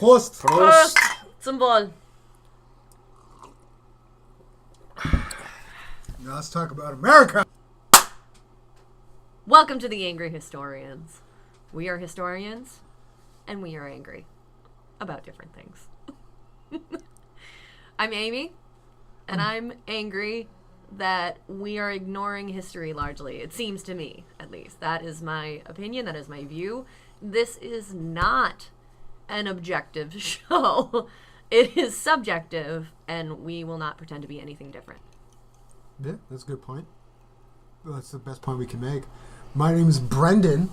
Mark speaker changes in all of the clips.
Speaker 1: Prost.
Speaker 2: Prost. Zum Wohl.
Speaker 1: Now let's talk about America.
Speaker 2: Welcome to the Angry Historians. We are historians, and we are angry about different things. I'm Amy, and I'm angry that we are ignoring history largely. It seems to me, at least. That is my opinion. That is my view. This is not an objective show. It is subjective, and we will not pretend to be anything different.
Speaker 1: Yeah, that's a good point. That's the best point we can make. My name is Brendan.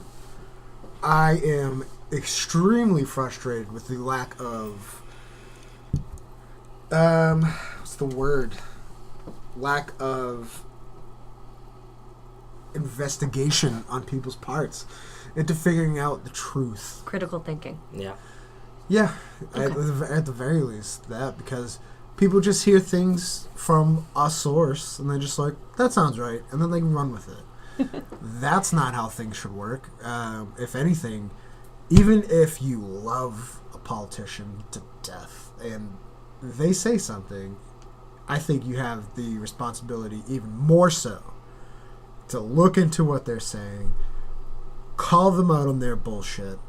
Speaker 1: I am extremely frustrated with the lack of... what's the word? Lack of investigation on people's parts into figuring out the truth.
Speaker 2: Critical thinking.
Speaker 3: Yeah.
Speaker 1: Yeah,
Speaker 2: Okay.
Speaker 1: at the very least, that, because people just hear things from a source and they're just like, that sounds right, and then they run with it. That's not how things should work. If anything, even if you love a politician to death and they say something, I think you have the responsibility even more so to look into what they're saying, call them out on their bullshit,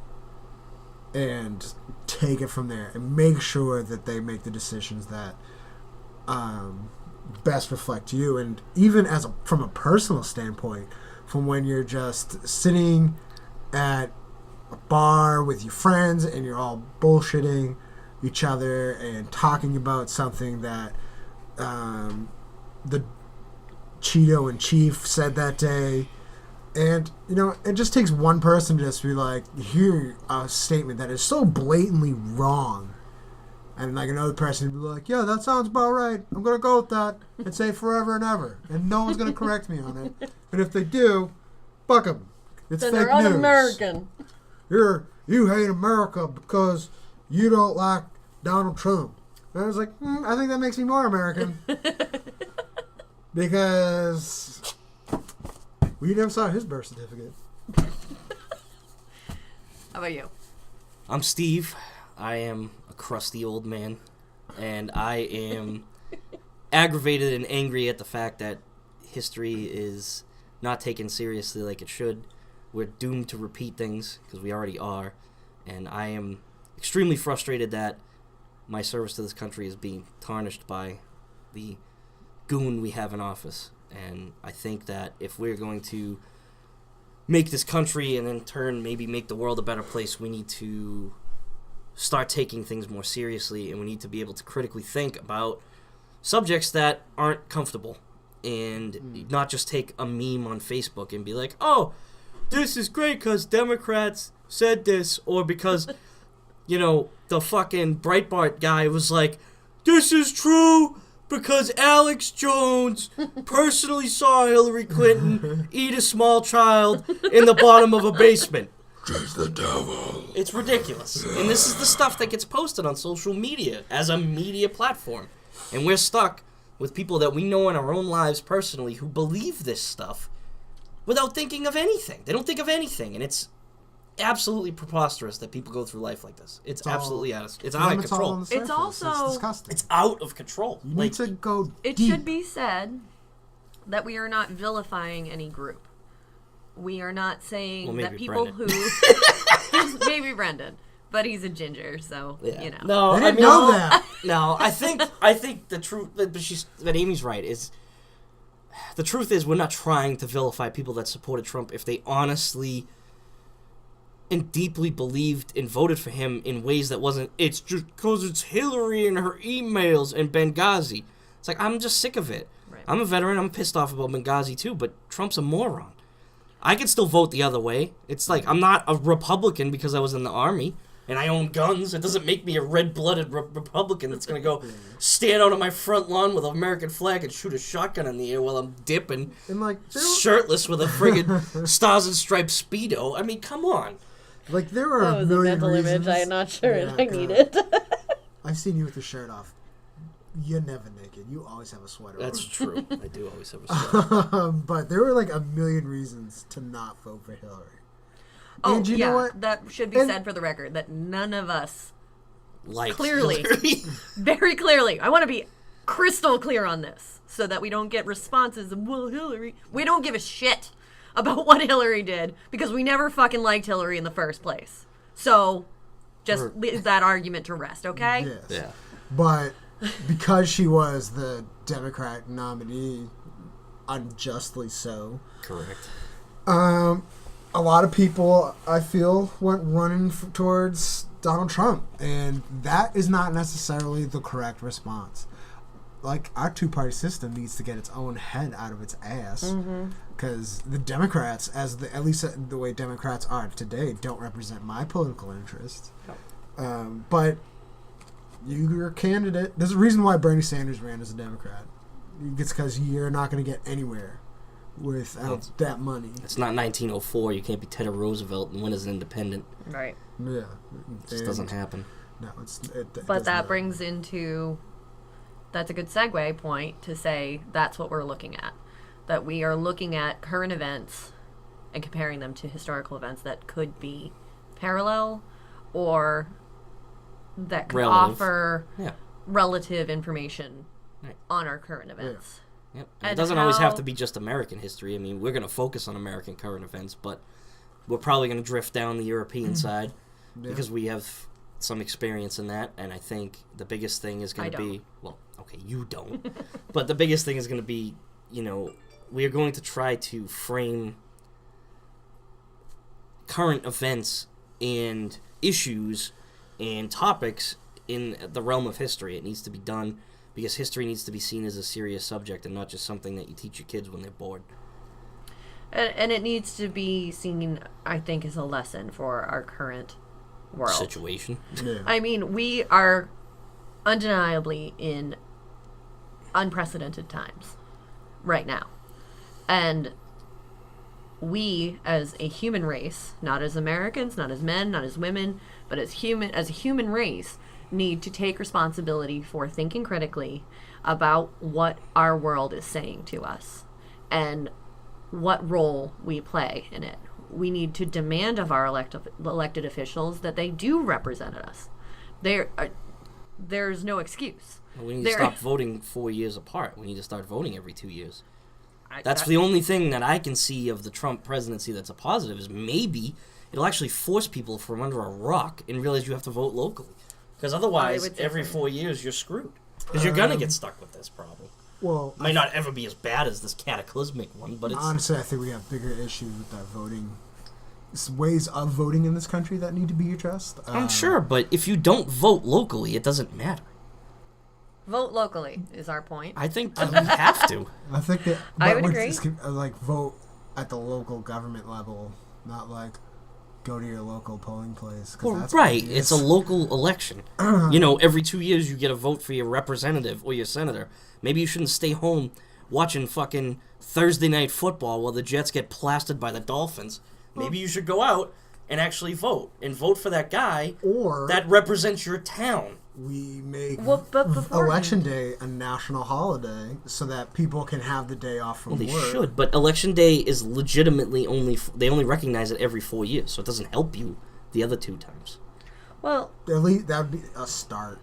Speaker 1: and take it from there and make sure that they make the decisions that best reflect you. And even from a personal standpoint, from when you're just sitting at a bar with your friends and you're all bullshitting each other and talking about something that the Cheeto in chief said that day. And, it just takes one person to just be like, hear a statement that is so blatantly wrong. And, like, another person would be like, yeah, that sounds about right. I'm going to go with that and say forever and ever. And no one's going to correct me on it. And if they do, fuck them. It's
Speaker 2: Then
Speaker 1: fake
Speaker 2: they're
Speaker 1: news.
Speaker 2: un-American.
Speaker 1: You hate America because you don't like Donald Trump. And I was like, I think that makes me more American. Because... we never saw his birth certificate.
Speaker 2: How about you?
Speaker 3: I'm Steve. I am a crusty old man, and I am aggravated and angry at the fact that history is not taken seriously like it should. We're doomed to repeat things, because we already are, and I am extremely frustrated that my service to this country is being tarnished by the goon we have in office. And I think that if we're going to make this country and in turn maybe make the world a better place, we need to start taking things more seriously, and we need to be able to critically think about subjects that aren't comfortable, and not just take a meme on Facebook and be like, oh, this is great because Democrats said this, or because, the fucking Breitbart guy was like, this is true because Alex Jones personally saw Hillary Clinton eat a small child in the bottom of a basement.
Speaker 1: She's the devil.
Speaker 3: It's ridiculous. And this is the stuff that gets posted on social media as a media platform. And we're stuck with people that we know in our own lives personally who believe this stuff without thinking of anything. They don't think of anything. And it's absolutely preposterous that people go through life like this. It's absolutely out of control.
Speaker 2: It's also...
Speaker 1: It's disgusting.
Speaker 3: It's out of control.
Speaker 1: You need to go
Speaker 2: It
Speaker 1: deep.
Speaker 2: should be said that we are not vilifying any group. We are not saying that people
Speaker 3: Brendan.
Speaker 2: who... maybe Brendan. But he's a ginger, so,
Speaker 3: No,
Speaker 1: I didn't know
Speaker 3: no,
Speaker 1: that.
Speaker 3: No, I think the truth, that Amy's right, is the truth is we're not trying to vilify people that supported Trump if they honestly and deeply believed and voted for him in ways that wasn't, it's just because it's Hillary and her emails and Benghazi. It's like, I'm just sick of it.
Speaker 2: Right.
Speaker 3: I'm a veteran, I'm pissed off about Benghazi too, but Trump's a moron. I can still vote the other way. It's like, I'm not a Republican because I was in the Army and I own guns. It doesn't make me a red-blooded Republican that's going to go stand out on my front lawn with an American flag and shoot a shotgun in the air while I'm dipping,
Speaker 1: and
Speaker 3: shirtless with a friggin' Stars and Stripes Speedo. I mean, come on.
Speaker 1: Like, there are
Speaker 2: That was a mental image. I am not sure I need it.
Speaker 1: I've seen you with your shirt off. You're never naked. You always have a sweater
Speaker 3: That's
Speaker 1: on.
Speaker 3: true. I do always have a sweater.
Speaker 1: But there were like a million reasons to not vote for Hillary.
Speaker 2: Oh,
Speaker 1: and you
Speaker 2: yeah,
Speaker 1: know what?
Speaker 2: that should be said for the record, that none of us
Speaker 3: liked
Speaker 2: Clearly.
Speaker 3: Hillary.
Speaker 2: Very clearly. I want to be crystal clear on this so that we don't get responses of, well, Hillary. We don't give a shit about what Hillary did because we never fucking liked Hillary in the first place. So just leave that argument to rest, okay?
Speaker 1: Yes.
Speaker 3: Yeah.
Speaker 1: But because she was the Democrat nominee, unjustly so,
Speaker 3: Correct.
Speaker 1: a lot of people, I feel, went running towards Donald Trump. And that is not necessarily the correct response. Like, our two-party system needs to get its own head out of its ass. Because the Democrats, at least the way Democrats are today, don't represent my political interests. But your candidate... There's a reason why Bernie Sanders ran as a Democrat. It's because you're not going to get anywhere without that money.
Speaker 3: It's not 1904. You can't be Teddy Roosevelt and win as an independent.
Speaker 2: Right.
Speaker 1: Yeah.
Speaker 3: It just doesn't happen.
Speaker 1: No,
Speaker 2: But that brings into... That's a good segue point to say that's what we're looking at. That we are looking at current events and comparing them to historical events that could be parallel or that could offer relative information on our current events.
Speaker 3: Yep. And it doesn't always have to be just American history. I mean, we're going to focus on American current events, but we're probably going to drift down the European side because we have some experience in that, and I think the biggest thing is going to be... Well, okay, you don't. But the biggest thing is going to be, we are going to try to frame current events and issues and topics in the realm of history. It needs to be done because history needs to be seen as a serious subject and not just something that you teach your kids when they're bored.
Speaker 2: And it needs to be seen, I think, as a lesson for our current world.
Speaker 3: Situation.
Speaker 1: Yeah.
Speaker 2: I mean, we are undeniably in unprecedented times right now. And we, as a human race, not as Americans, not as men, not as women, but as a human race, need to take responsibility for thinking critically about what our world is saying to us and what role we play in it. We need to demand of our elected officials that they do represent us. There's no excuse.
Speaker 3: We need to stop voting 4 years apart. We need to start voting every 2 years. That's the only thing that I can see of the Trump presidency that's a positive is maybe it'll actually force people from under a rock and realize you have to vote locally. Because otherwise, every 4 years, you're screwed. Because you're going to get stuck with this problem.
Speaker 1: Well,
Speaker 3: it might not ever be as bad as this cataclysmic one, but it's...
Speaker 1: Honestly, I think we have bigger issues with our voting. Ways of voting in this country that need to be addressed.
Speaker 3: I'm sure, but if you don't vote locally, it doesn't matter.
Speaker 2: Vote locally is our point.
Speaker 3: I think we have to.
Speaker 1: I think that...
Speaker 2: I would agree.
Speaker 1: Vote at the local government level, not go to your local polling place.
Speaker 3: Well, right. It's a local election. Every 2 years you get a vote for your representative or your senator. Maybe you shouldn't stay home watching fucking Thursday night football while the Jets get plastered by the Dolphins. Maybe you should go out and actually vote. And vote for that guy that represents your town.
Speaker 1: We make Election Day a national holiday so that people can have the day off from work.
Speaker 3: They should, but Election Day is legitimately they only recognize it every 4 years, so it doesn't help you the other 2 times.
Speaker 2: Well,
Speaker 1: at least that would be a start.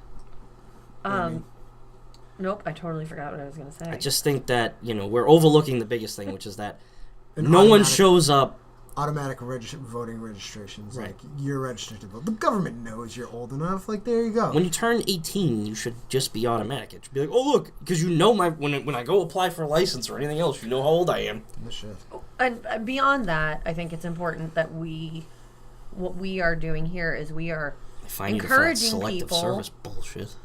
Speaker 2: Nope, I totally forgot what I was going to say.
Speaker 3: I just think that, we're overlooking the biggest thing, which is that no one shows up.
Speaker 1: Automatic voting registrations.
Speaker 3: Right.
Speaker 1: You're registered to vote. The government knows you're old enough. There you go.
Speaker 3: When you turn 18, you should just be automatic. It should be like, oh, look, because when I go apply for a license or anything else, you know how old I am.
Speaker 1: No shit.
Speaker 2: And beyond that, I think it's important that what we are doing here is we are encouraging people.
Speaker 3: Service bullshit.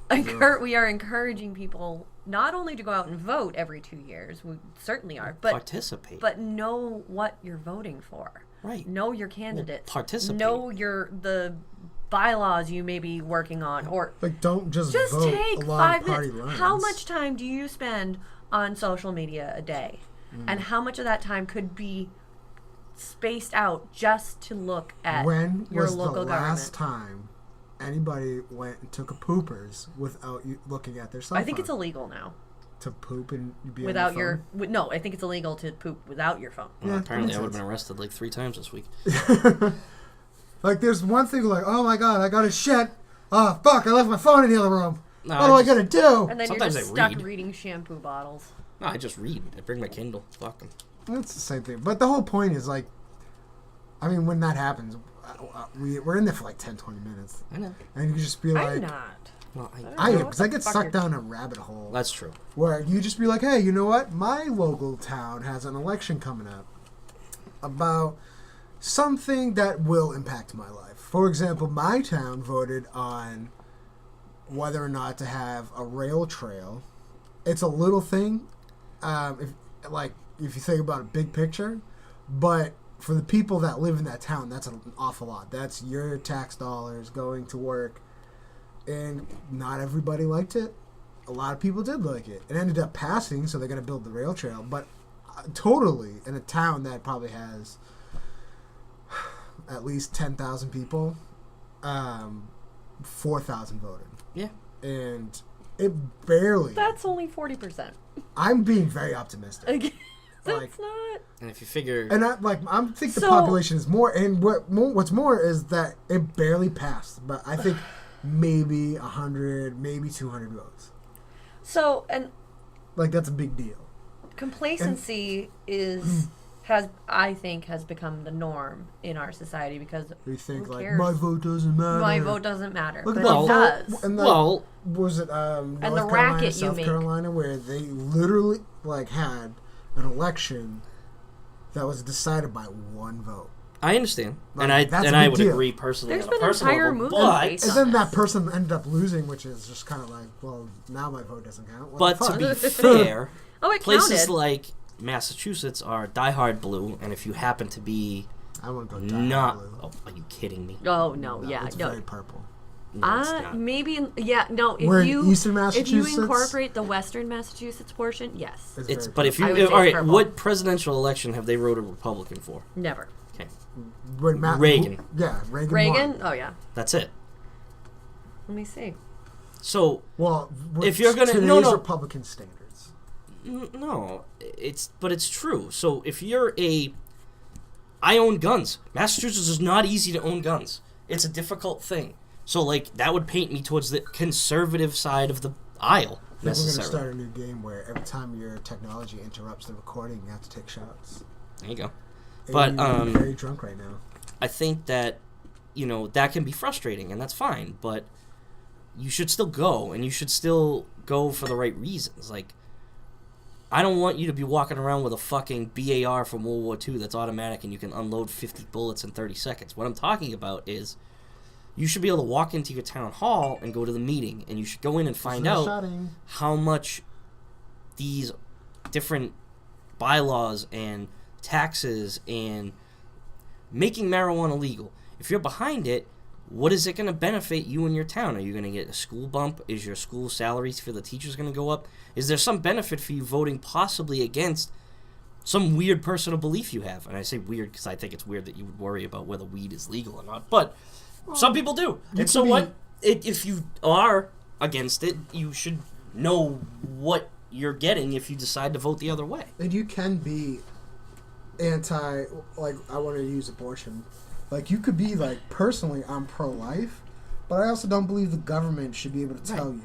Speaker 2: We are encouraging people not only to go out and vote every 2 years, we certainly are, but
Speaker 3: participate.
Speaker 2: But know what you're voting for.
Speaker 3: Right.
Speaker 2: Know your candidates.
Speaker 3: Participate.
Speaker 2: Know the bylaws you may be working on, or
Speaker 1: don't just vote
Speaker 2: take
Speaker 1: along
Speaker 2: 5
Speaker 1: party
Speaker 2: minutes.
Speaker 1: lines.
Speaker 2: How much time do you spend on social media a day, and how much of that time could be spaced out just to look at your local government? When was the last time
Speaker 1: anybody went and took a poopers without you looking at their cell phone?
Speaker 2: I think it's illegal now.
Speaker 1: To poop and be
Speaker 2: without
Speaker 1: on your phone?
Speaker 2: No, I think it's illegal to poop without your phone.
Speaker 3: Well, apparently I would have been arrested 3 times this week.
Speaker 1: There's one thing oh my god, I got a shit. oh, fuck, I left my phone in the other room.
Speaker 3: No,
Speaker 1: what am I going to do?
Speaker 2: And then
Speaker 3: Sometimes
Speaker 2: you're just
Speaker 3: I
Speaker 2: stuck
Speaker 3: read.
Speaker 2: reading shampoo bottles.
Speaker 3: No, I just read. I bring my Kindle. Fuck 'em.
Speaker 1: It's the same thing. But the whole point is, like, I mean, when that happens, we're in there for like 10, 20 minutes.
Speaker 3: I know.
Speaker 1: And you can just be like...
Speaker 2: I'm not.
Speaker 3: Well,
Speaker 1: I am, because I get sucked down a rabbit hole.
Speaker 3: That's true.
Speaker 1: Where you just be like, hey, you know what? My local town has an election coming up about something that will impact my life. For example, my town voted on whether or not to have a rail trail. It's a little thing, if you think about a big picture, but for the people that live in that town, that's an awful lot. That's your tax dollars going to work, and not everybody liked it. A lot of people did like it. It ended up passing, so they're going to build the rail trail, but totally in a town that probably has at least 10,000 people, 4,000 voted.
Speaker 2: Yeah.
Speaker 1: And it barely...
Speaker 2: That's only 40%.
Speaker 1: I'm being very optimistic.
Speaker 2: That's not...
Speaker 3: And if you figure...
Speaker 1: And I think the population is more, and what's more is that it barely passed, but I think maybe 100, maybe 200 votes.
Speaker 2: So, and...
Speaker 1: Like, that's a big deal.
Speaker 2: Complacency has become the norm in our society because
Speaker 1: we think
Speaker 2: who
Speaker 1: like
Speaker 2: cares?
Speaker 1: My vote doesn't matter.
Speaker 2: My vote doesn't matter.
Speaker 1: Look
Speaker 2: but
Speaker 1: at
Speaker 2: it does.
Speaker 1: Was it North
Speaker 2: and the
Speaker 1: Carolina,
Speaker 2: racket
Speaker 1: South Carolina, where they literally had an election that was decided by one vote.
Speaker 3: I understand,
Speaker 1: Like,
Speaker 3: and I would
Speaker 1: deal.
Speaker 3: agree personally.
Speaker 2: There's
Speaker 3: on a
Speaker 2: been
Speaker 3: personal
Speaker 2: entire
Speaker 3: level,
Speaker 2: movements
Speaker 3: but
Speaker 2: based
Speaker 1: And
Speaker 2: on
Speaker 1: then
Speaker 2: this.
Speaker 1: that person ended up losing, which is just kind of like, well, now my vote doesn't count.
Speaker 3: But to be fair,
Speaker 2: it
Speaker 3: places
Speaker 2: counted.
Speaker 3: like Massachusetts are diehard blue, and if you happen to be
Speaker 1: I wouldn't go
Speaker 3: not,
Speaker 1: blue.
Speaker 3: oh, are you kidding me?
Speaker 2: Oh no,
Speaker 1: It's very purple.
Speaker 3: No, it's not.
Speaker 2: Maybe no. If
Speaker 1: We're in
Speaker 2: you
Speaker 1: Eastern
Speaker 2: if
Speaker 1: Massachusetts.
Speaker 2: you incorporate the Western Massachusetts portion, yes,
Speaker 3: It's
Speaker 1: very
Speaker 3: but if
Speaker 2: I
Speaker 3: you
Speaker 2: would say
Speaker 3: all
Speaker 2: it's
Speaker 3: right,
Speaker 2: purple.
Speaker 3: what presidential election have they voted Republican for?
Speaker 2: never.
Speaker 3: Okay,
Speaker 1: When
Speaker 3: Reagan.
Speaker 1: Yeah, Reagan.
Speaker 2: Reagan?
Speaker 1: won.
Speaker 2: Oh yeah.
Speaker 3: that's it.
Speaker 2: Let me see.
Speaker 3: So
Speaker 1: Well,
Speaker 3: If you're gonna-
Speaker 1: today's
Speaker 3: no.
Speaker 1: Republican standards.
Speaker 3: no, it's true. So if you're I own guns. Massachusetts is not easy to own guns. It's a difficult thing. So like that would paint me towards the conservative side of the aisle.
Speaker 1: I think we're going to
Speaker 3: Necessarily.
Speaker 1: start a new game where every time your technology interrupts the recording, you have to take shots.
Speaker 3: There you go.
Speaker 1: Hey,
Speaker 3: But
Speaker 1: you're very drunk right now.
Speaker 3: I think that that can be frustrating, and that's fine. But you should still go, and you should still go for the right reasons. Like, I don't want you to be walking around with a fucking BAR from World War II that's automatic, and you can unload 50 bullets in 30 seconds. What I'm talking about is you should be able to walk into your town hall and go to the meeting, and you should go in and find out how much these different bylaws and taxes and making marijuana legal, if you're behind it, what is it going to benefit you and your town? Are you going to get a school bump? Is your school salaries for the teachers going to go up? Is there some benefit for you voting possibly against some weird personal belief you have? And I say weird because I think it's weird that you would worry about whether weed is legal or not. But some people do. And so what? If you are against it, you should know what you're getting if you decide to vote the other way.
Speaker 1: And you can be anti, like, I want to use abortion. Like, you could be, like, personally, I'm pro-life, but I also don't believe the government should be able to tell you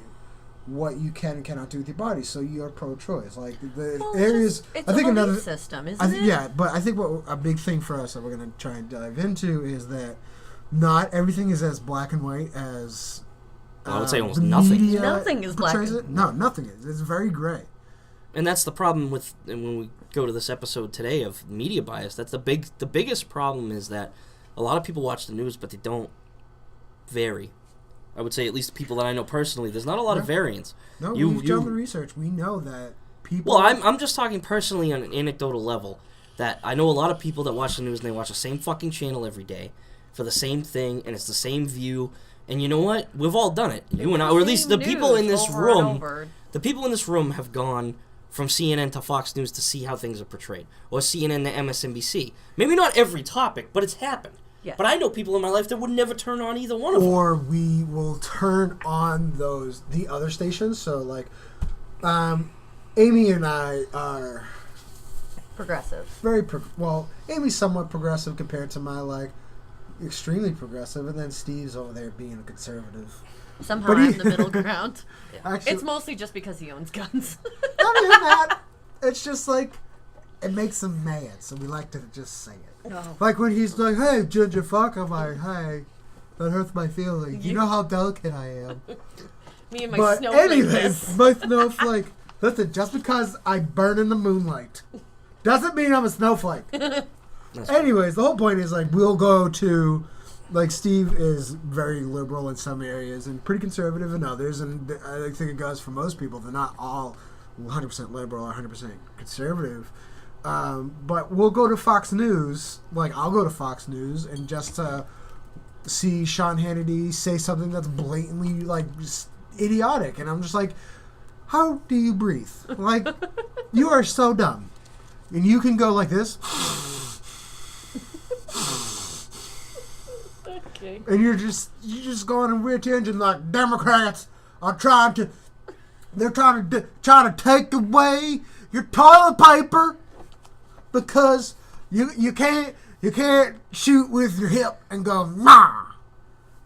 Speaker 1: what you can and cannot do with your body, so you're pro-choice. Like, the areas...
Speaker 2: It's
Speaker 1: I think
Speaker 2: a belief
Speaker 1: another
Speaker 2: system, isn't it?
Speaker 1: Yeah, but I think what a big thing for us that we're going to try and dive into is that not everything is as black and white as...
Speaker 3: I would say almost
Speaker 1: the
Speaker 3: nothing.
Speaker 1: media
Speaker 2: Nothing is black
Speaker 1: portrays
Speaker 2: and-
Speaker 1: it. No, nothing is. It's very gray.
Speaker 3: And that's the problem with, and when we go to this episode today of media bias, that's the biggest problem is that a lot of people watch the news, but they don't vary. I would say at least people that I know personally, there's not a lot of variance.
Speaker 1: No, we've done the research. We know that people...
Speaker 3: Well, I'm just talking personally on an anecdotal level, that I know a lot of people that watch the news and they watch the same fucking channel every day for the same thing, and it's the same view. And you know what? We've all done it. You and I, or at least the people in this room, the people in this room have gone from CNN to Fox News to see how things are portrayed, or CNN to MSNBC. Maybe not every topic, but it's happened.
Speaker 2: Yes.
Speaker 3: But I know people in my life that would never turn on either one of them.
Speaker 1: Or we will turn on the other stations. So, like, Amy and I are
Speaker 2: progressive.
Speaker 1: very Amy's somewhat progressive compared to my, like, extremely progressive, and then Steve's over there being a conservative.
Speaker 2: Somehow
Speaker 1: But
Speaker 2: I'm the middle ground.
Speaker 1: Actually,
Speaker 2: It's mostly just because he owns guns.
Speaker 1: not even that. It's just like, it makes him mad, so we like to just say it.
Speaker 2: No.
Speaker 1: Like when he's like, hey, Ginger fuck, I'm like, hey, that hurts my feelings. You know how delicate I am.
Speaker 2: Me and my
Speaker 1: But
Speaker 2: snowflake.
Speaker 1: anyways, my snowflake. Listen, just because I burn in the moonlight doesn't mean I'm a snowflake. Anyways, the whole point is, like, we'll go to, like, Steve is very liberal in some areas and pretty conservative in others, and I think it goes for most people. They're not all 100% liberal or 100% conservative. But we'll go to Fox News, like, I'll go to Fox News, and just see Sean Hannity say something that's blatantly, like, just idiotic, and I'm just like, how do you breathe? Like, you are so dumb. And you can go like this.
Speaker 2: Okay.
Speaker 1: And you just go on a weird tangent like, Democrats are trying to take away your toilet paper because you can't shoot with your hip and go, nah.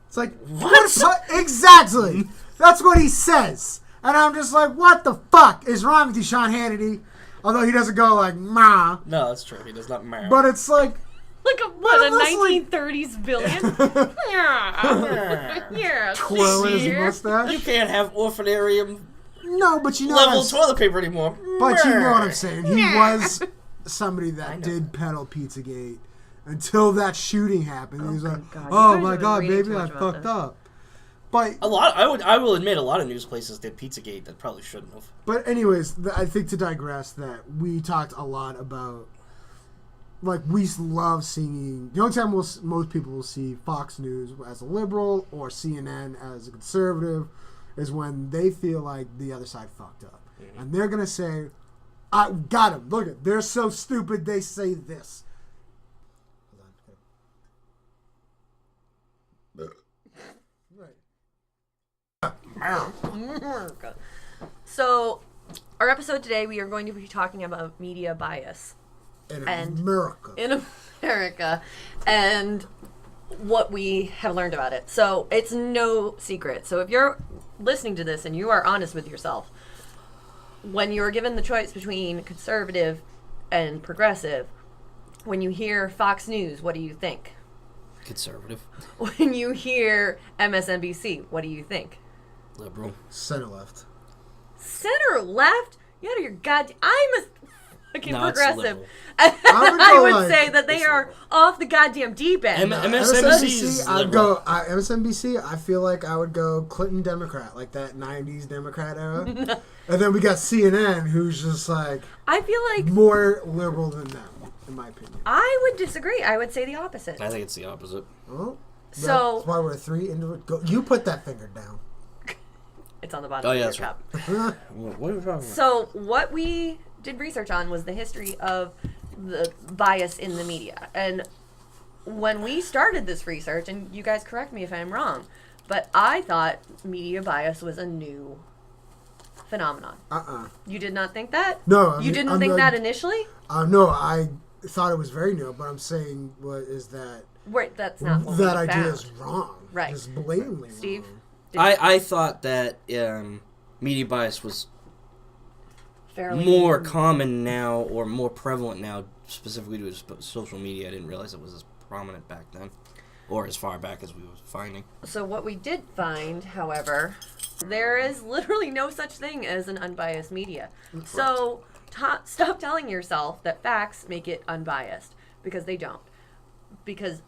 Speaker 1: It's like, what? Exactly. That's what he says. And I'm just like, what the fuck is wrong with you, Sean Hannity? Although he doesn't go like, ma.
Speaker 3: No, that's true. He does not marry.
Speaker 1: But it's like...
Speaker 2: Like a 1930s villain? Yeah.
Speaker 1: Twirling his mustache.
Speaker 3: You can't have orphanarium
Speaker 1: No, but you know
Speaker 3: level toilet paper anymore.
Speaker 1: But you know what I'm saying. He was somebody that did peddle Pizzagate until that shooting happened. He was like,
Speaker 2: God.
Speaker 1: oh my God, baby, I fucked up. But
Speaker 3: I will admit, a lot of news places did Pizzagate that probably shouldn't have.
Speaker 1: But anyways, I think to digress, that we talked a lot about, like, we love seeing, the only time most people will see Fox News as a liberal or CNN as a conservative is when they feel like the other side fucked up. Mm-hmm. And they're going to say, I got him. Look at, they're so stupid they say this.
Speaker 2: So, our episode today, we are going to be talking about media bias.
Speaker 1: In America.
Speaker 2: In America. And what we have learned about it. So, it's no secret. So, if you're listening to this and you are honest with yourself, when you're given the choice between conservative and progressive, when you hear Fox News, what do you think?
Speaker 3: Conservative.
Speaker 2: When you hear MSNBC, what do you think?
Speaker 3: Liberal.
Speaker 1: Center left.
Speaker 2: Center left? You out of your goddamn... I'm a fucking progressive.
Speaker 1: I
Speaker 2: would say that they are off the goddamn deep end.
Speaker 3: MSNBC,
Speaker 1: I'd go... MSNBC, I feel like I would go Clinton Democrat, like that 90s Democrat era. And then we got CNN, who's just like...
Speaker 2: I feel like...
Speaker 1: more liberal than them, in my opinion.
Speaker 2: I would disagree. I would say the opposite.
Speaker 3: I think it's the opposite.
Speaker 1: Well,
Speaker 2: so...
Speaker 1: That's why we're three into it. Go, you put that finger down.
Speaker 2: It's on the bottom of your cup.
Speaker 3: What are we talking about?
Speaker 2: So what we did research on was the history of the bias in the media. And when we started this research, and you guys correct me if I'm wrong, but I thought media bias was a new phenomenon. You did not think that?
Speaker 1: No.
Speaker 2: You didn't think that initially?
Speaker 1: No, I thought it was very new, but I'm saying is that...
Speaker 2: Right, that's not what
Speaker 1: that
Speaker 2: we
Speaker 1: idea
Speaker 2: found.
Speaker 1: is wrong.
Speaker 2: Right.
Speaker 1: Just blatantly
Speaker 2: Steve?
Speaker 1: wrong.
Speaker 3: I thought that media bias was
Speaker 2: fairly
Speaker 3: more common now, or more prevalent now, specifically to social media. I didn't realize it was as prominent back then, or as far back as we were finding.
Speaker 2: So what we did find, however, there is literally no such thing as an unbiased media. Correct. So stop telling yourself that facts make it unbiased, because they don't. Because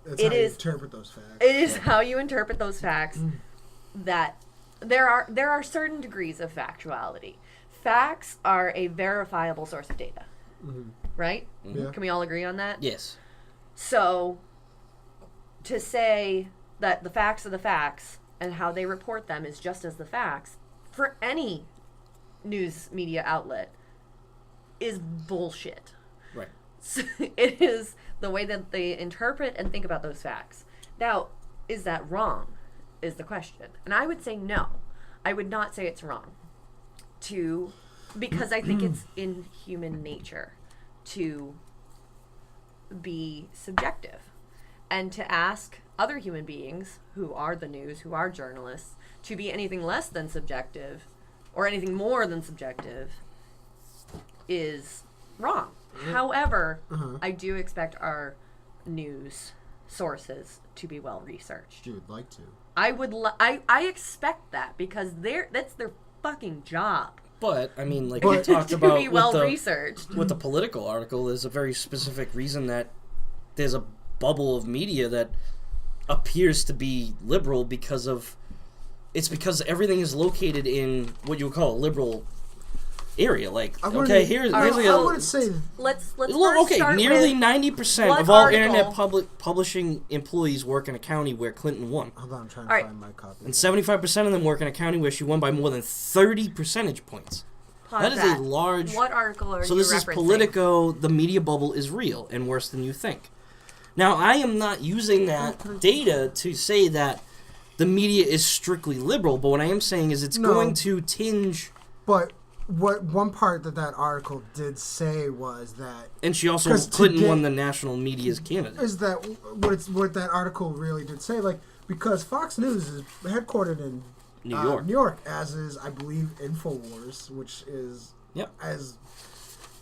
Speaker 1: That's how you interpret those facts.
Speaker 2: It is how you interpret those facts. That there are certain degrees of factuality. Facts are a verifiable source of data, right?
Speaker 1: Yeah.
Speaker 2: Can we all agree on that?
Speaker 3: Yes.
Speaker 2: So, to say that the facts are the facts and how they report them is just as the facts for any news media outlet is bullshit.
Speaker 3: Right.
Speaker 2: So it is the way that they interpret and think about those facts. Now, is that wrong? Is the question. And I would say no. I would not say it's wrong. Because I think it's in human nature to be subjective. And to ask other human beings who are the news, who are journalists, to be anything less than subjective or anything more than subjective is wrong. However, I do expect our news sources to be well researched.
Speaker 1: You would like to.
Speaker 2: I expect that because that's their fucking job.
Speaker 3: But I mean, like we talked
Speaker 2: to
Speaker 3: about
Speaker 2: be well researched.
Speaker 3: With the political article, there's a very specific reason that there's a bubble of media that appears to be liberal because everything is located in what you would call a liberal area. Like, I wouldn't
Speaker 2: say. Let's
Speaker 3: nearly 90% of all internet publishing employees work in a county where Clinton won.
Speaker 1: Hold on, I'm trying to find my copy.
Speaker 3: And 75% of them work in a county where she won by more than 30 percentage points. That is a large.
Speaker 2: What article are you referencing?
Speaker 3: So this is Politico. The media bubble is real and worse than you think. Now, I am not using that data to say that the media is strictly liberal, but what I am saying is it's going to tinge.
Speaker 1: But what one part that article did say was that,
Speaker 3: and she also Clinton won the national media's candidate.
Speaker 1: Is that what that article really did say? Like, because Fox News is headquartered in New York, as is, I believe, InfoWars, which is as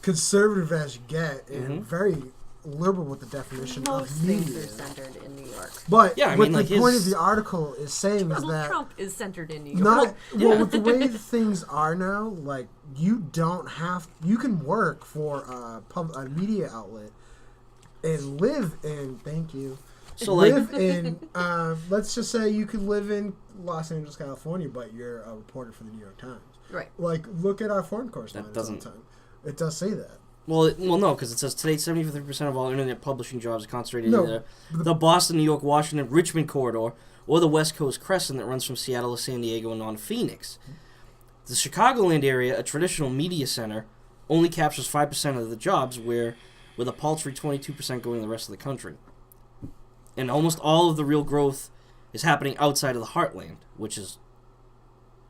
Speaker 1: conservative as you get and very liberal with the definition of media.
Speaker 2: Most things are centered in New York.
Speaker 1: But the point of the article is saying is that
Speaker 2: Trump is centered in New York.
Speaker 1: With the way things are now, like, you can work for a media outlet and live in, let's just say you could live in Los Angeles, California, but you're a reporter for the New York Times.
Speaker 2: Right.
Speaker 1: Like, look at our foreign correspondents all the time. It does say that.
Speaker 3: Well, no, because it says today 73% of all internet publishing jobs are concentrated in the Boston, New York, Washington, Richmond corridor, or the West Coast Crescent that runs from Seattle to San Diego and on to Phoenix. The Chicagoland area, a traditional media center, only captures 5% of the jobs, with a paltry 22% going to the rest of the country. And almost all of the real growth is happening outside of the heartland, which is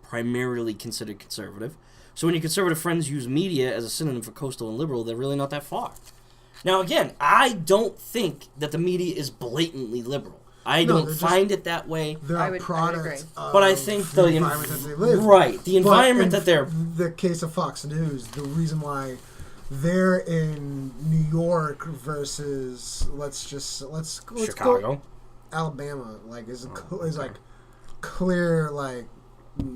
Speaker 3: primarily considered conservative. So when your conservative friends use media as a synonym for coastal and liberal, they're really not that far. Now, again, I don't think that the media is blatantly liberal. I don't find it that way.
Speaker 1: They're products
Speaker 3: but I think
Speaker 1: the environment that they live.
Speaker 3: Right, the environment that they're...
Speaker 1: The case of Fox News, the reason why they're in New York versus, let's
Speaker 3: Chicago.
Speaker 1: Go Alabama, like, is like clear, like...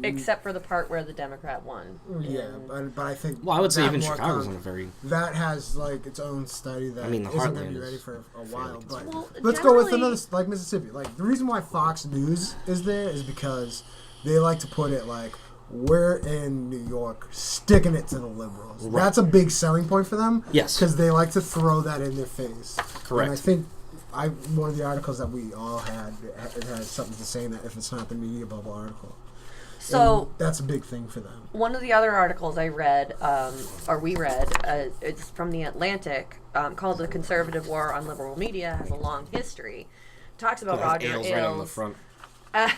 Speaker 2: Except for the part where the Democrat won.
Speaker 1: Yeah, but I think...
Speaker 3: Well, I would say even Chicago's in a very...
Speaker 1: That has, like, its own study that isn't going to be ready for a while. But let's go with another, like Mississippi. Like, the reason why Fox News is there is because they like to put it, like, we're in New York sticking it to the liberals. Right. That's a big selling point for them.
Speaker 3: Yes.
Speaker 1: Because they like to throw that in their face.
Speaker 3: Correct.
Speaker 1: And I think one of the articles that we all had, it has something to say in that if it's not the media bubble article.
Speaker 2: So
Speaker 1: and that's a big thing for them.
Speaker 2: One of the other articles I read, it's from The Atlantic, called "The Conservative War on Liberal Media Has a Long History." Talks about Roger Ailes.
Speaker 3: Right on the front. I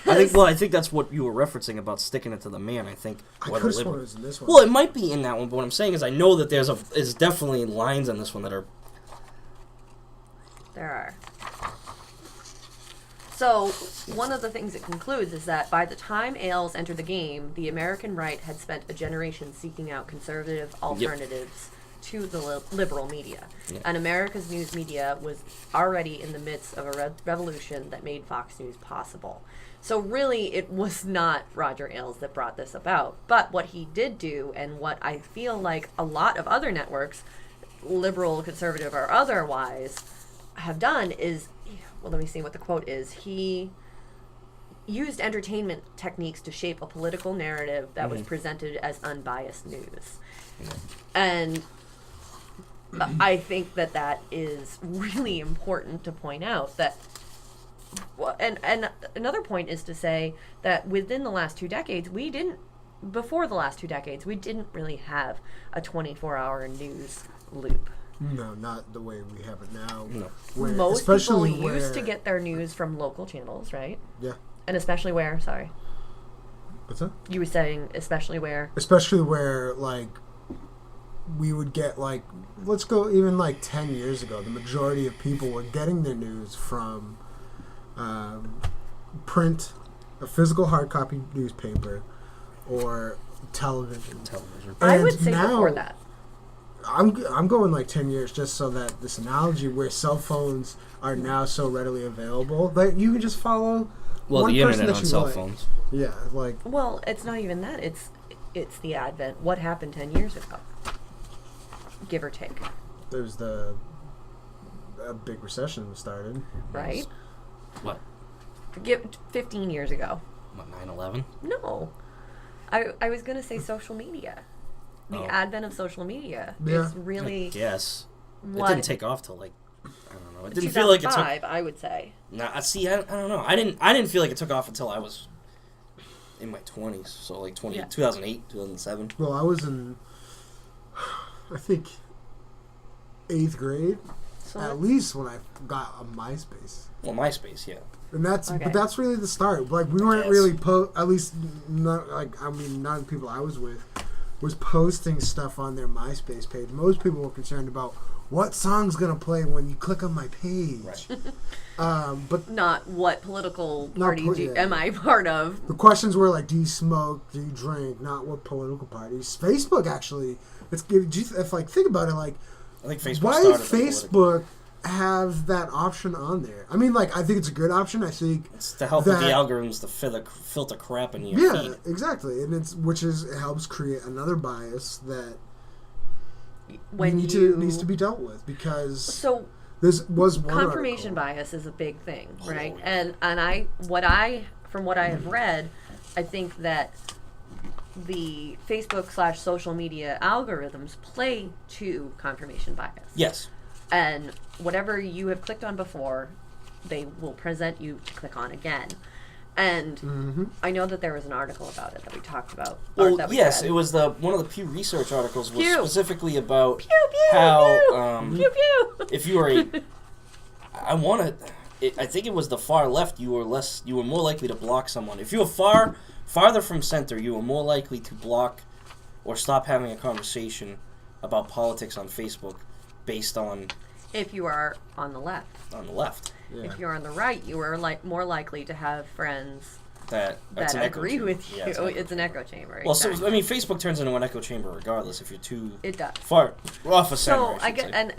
Speaker 3: think that's what you were referencing about sticking it to the man. I think.
Speaker 1: I could have sworn it was in this one.
Speaker 3: Well, it might be in that one, but what I'm saying is I know that there's definitely lines on this one that are.
Speaker 2: There are. So, one of the things it concludes is that by the time Ailes entered the game, the American right had spent a generation seeking out conservative alternatives to the liberal media. Yep. And America's news media was already in the midst of a revolution that made Fox News possible. So really, it was not Roger Ailes that brought this about. But what he did do, and what I feel like a lot of other networks, liberal, conservative, or otherwise, have done is... Well, let me see what the quote is. He used entertainment techniques to shape a political narrative that was presented as unbiased news. And I think that is really important to point out. That, and another point is to say that within the last 2 decades, before the last 2 decades, we didn't really have a 24-hour news loop.
Speaker 1: No, not the way we have it now.
Speaker 3: No.
Speaker 2: Most people used to get their news from local channels, right?
Speaker 1: Yeah.
Speaker 2: And especially where? Sorry.
Speaker 1: What's that?
Speaker 2: You were saying especially where?
Speaker 1: Especially where, like, we would get, like, let's go even, like, 10 years ago, the majority of people were getting their news from print, a physical hard copy newspaper, or television.
Speaker 2: I would say before that.
Speaker 1: I'm going like 10 years just so that this analogy where cell phones are now so readily available that you can just follow one
Speaker 3: the
Speaker 1: person
Speaker 3: internet
Speaker 1: that
Speaker 3: on
Speaker 1: you
Speaker 3: cell
Speaker 1: like.
Speaker 3: phones.
Speaker 1: Yeah, like...
Speaker 2: Well, it's not even that. It's the advent. What happened 10 years ago? Give or take.
Speaker 1: There's a big recession started.
Speaker 2: Right?
Speaker 3: What?
Speaker 2: 15 years ago.
Speaker 3: What, 9/11?
Speaker 2: No. I was going to say social media. The advent of social media is really...
Speaker 3: Yes.
Speaker 2: What?
Speaker 3: It didn't take off till, like, I don't know. It didn't feel like it took...
Speaker 2: I would say.
Speaker 3: Nah, see, I don't know. I didn't feel like it took off until I was in my 20s. So, like, 2008, 2007.
Speaker 1: Well, I was in, I think, 8th grade, at least when I got a MySpace.
Speaker 3: Well, MySpace, yeah.
Speaker 1: And that's,
Speaker 2: okay.
Speaker 1: But that's really the start. Like, we weren't really, at least, not, like, I mean, not the people I was with, was posting stuff on their MySpace page. Most people were concerned about what song's going to play when you click on my page.
Speaker 3: Right.
Speaker 1: But
Speaker 2: not what political party am I part of.
Speaker 1: The questions were like, do you smoke? Do you drink? Not what political parties. Facebook, actually, if like, think about it, like,
Speaker 3: I think Facebook
Speaker 1: why
Speaker 3: started
Speaker 1: does Facebook have that option on there? I mean, like, I think it's a good option. I think
Speaker 3: it's to help with the algorithms to filter crap in your feed.
Speaker 1: Yeah, exactly, and it helps create another bias that needs to be dealt with, because this was one
Speaker 2: confirmation
Speaker 1: article.
Speaker 2: Bias is a big thing, right? And from what I have read, I think that the Facebook / social media algorithms play to confirmation bias.
Speaker 3: Yes.
Speaker 2: And whatever you have clicked on before, they will present you to click on again. And I know that there was an article about it that we talked about.
Speaker 3: Well, yes, it was one of the Pew Research articles was specifically about
Speaker 2: pew, pew,
Speaker 3: how
Speaker 2: pew, pew.
Speaker 3: If you were I think it was the far left. You were more likely to block someone. If you were farther from center, you were more likely to block or stop having a conversation about politics on Facebook, based on.
Speaker 2: If you are on the left.
Speaker 3: On the left.
Speaker 2: Yeah. If you're on the right, you are more likely to have friends
Speaker 3: that
Speaker 2: agree with you. Yeah, it's an echo chamber.
Speaker 3: Well, exactly. So I mean, Facebook turns into an echo chamber regardless if you're too far off a center.
Speaker 2: So I get, and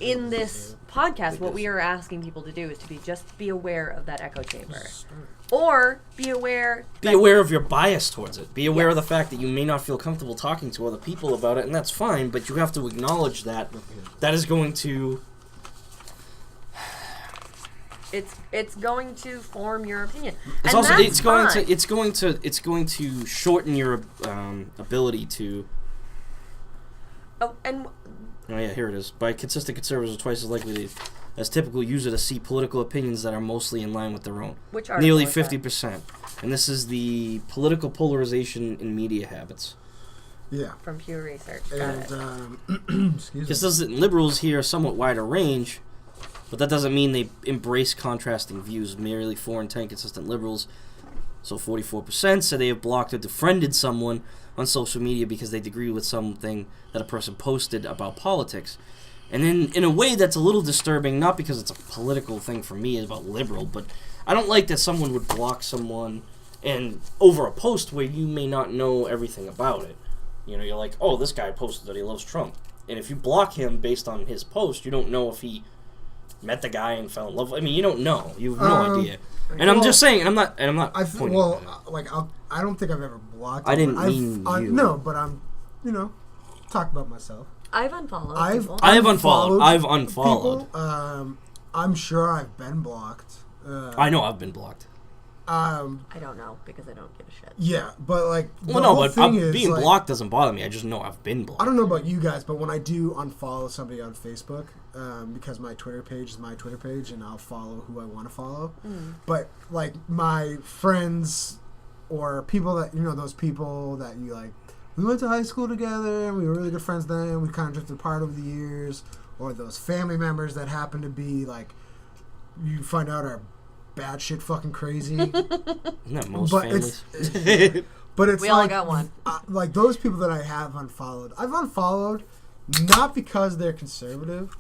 Speaker 2: in this podcast, what we are asking people to do is to just be aware of that echo chamber, or be aware
Speaker 3: of your bias towards it. Be aware of the fact that you may not feel comfortable talking to other people about it, and that's fine. But you have to acknowledge that is going to.
Speaker 2: It's going to form your opinion.
Speaker 3: It's going to shorten your ability to.
Speaker 2: Oh, and.
Speaker 3: Oh yeah, here it is. By consistent conservatives are twice as likely as typical user to see political opinions that are mostly in line with their own.
Speaker 2: Which article
Speaker 3: nearly
Speaker 2: is
Speaker 3: 50%, and this is the political polarization in media habits.
Speaker 1: Yeah.
Speaker 2: From Pew Research.
Speaker 1: Excuse me.
Speaker 3: This says that liberals here are somewhat wider range. But that doesn't mean they embrace contrasting views. Merely 4 in 10 consistent liberals, so 44%, say they have blocked or defriended someone on social media because they agree with something that a person posted about politics. And in a way that's a little disturbing, not because it's a political thing for me, it's about liberal, but I don't like that someone would block someone and over a post where you may not know everything about it. You know, you're like, oh, this guy posted that he loves Trump. And if you block him based on his post, you don't know if he met the guy and fell in love. I mean, you don't know. You have no idea. And I'm just saying. And I'm not.
Speaker 1: I don't think I've ever blocked.
Speaker 3: I didn't mean you.
Speaker 1: No, but I'm. Talk about myself.
Speaker 2: I've unfollowed.
Speaker 3: I've unfollowed.
Speaker 1: People. I'm sure I've been blocked.
Speaker 3: I know I've been blocked.
Speaker 2: I don't know because I don't give a shit.
Speaker 1: Yeah, but like.
Speaker 3: Being blocked doesn't bother me. I just know I've been blocked.
Speaker 1: I don't know about you guys, but when I do unfollow somebody on Facebook, because my Twitter page is my Twitter page, and I'll follow who I want to follow. But like my friends or people that those people that you like, we went to high school together, and we were really good friends then. We kind of drifted apart over the years, or those family members that happen to be like, you find out are batshit fucking crazy.
Speaker 3: Isn't that most families?
Speaker 1: But it's
Speaker 2: we all got one.
Speaker 1: Like those people that I have unfollowed, I've unfollowed not because they're conservative.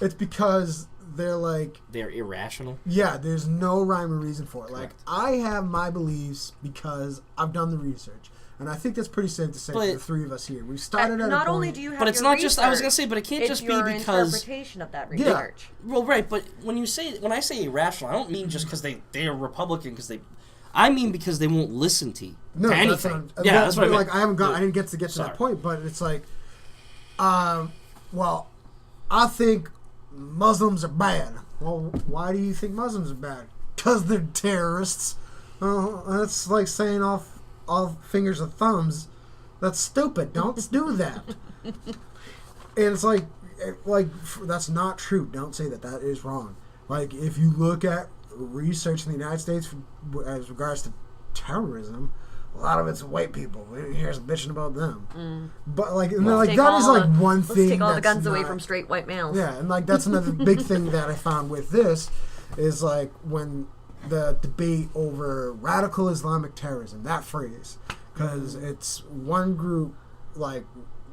Speaker 1: It's because they're like...
Speaker 3: They're irrational?
Speaker 1: Yeah, there's no rhyme or reason for it.
Speaker 3: Correct.
Speaker 1: Like, I have my beliefs because I've done the research. And I think that's pretty safe to say for the three of us here. We've started at
Speaker 2: not
Speaker 1: a point...
Speaker 2: only do you have
Speaker 3: but it's
Speaker 2: your
Speaker 3: not
Speaker 2: research,
Speaker 3: just... I was going to say, but it can't just be because...
Speaker 2: It's your interpretation of that research.
Speaker 3: Yeah. Well, right, but when I say irrational, I don't mean just because they're Republican, because they... I mean because they won't listen to you.
Speaker 1: No,
Speaker 3: to anything. That's what I mean.
Speaker 1: Like, I didn't get to that point, but it's like... well, I think Muslims are bad. Well, why do you think Muslims are bad? Because they're terrorists. That's like saying all fingers and thumbs. That's stupid. Don't do that. And it's like that's not true. Don't say that. That is wrong. Like, if you look at research in the United States as regards to terrorism, a lot of it's white people. Here's bitching about them. But like, and like that is like one thing.
Speaker 2: Let's take all the guns away from straight white males.
Speaker 1: Yeah, and like that's another big thing that I found with this is like when the debate over radical Islamic terrorism, that phrase, because it's one group like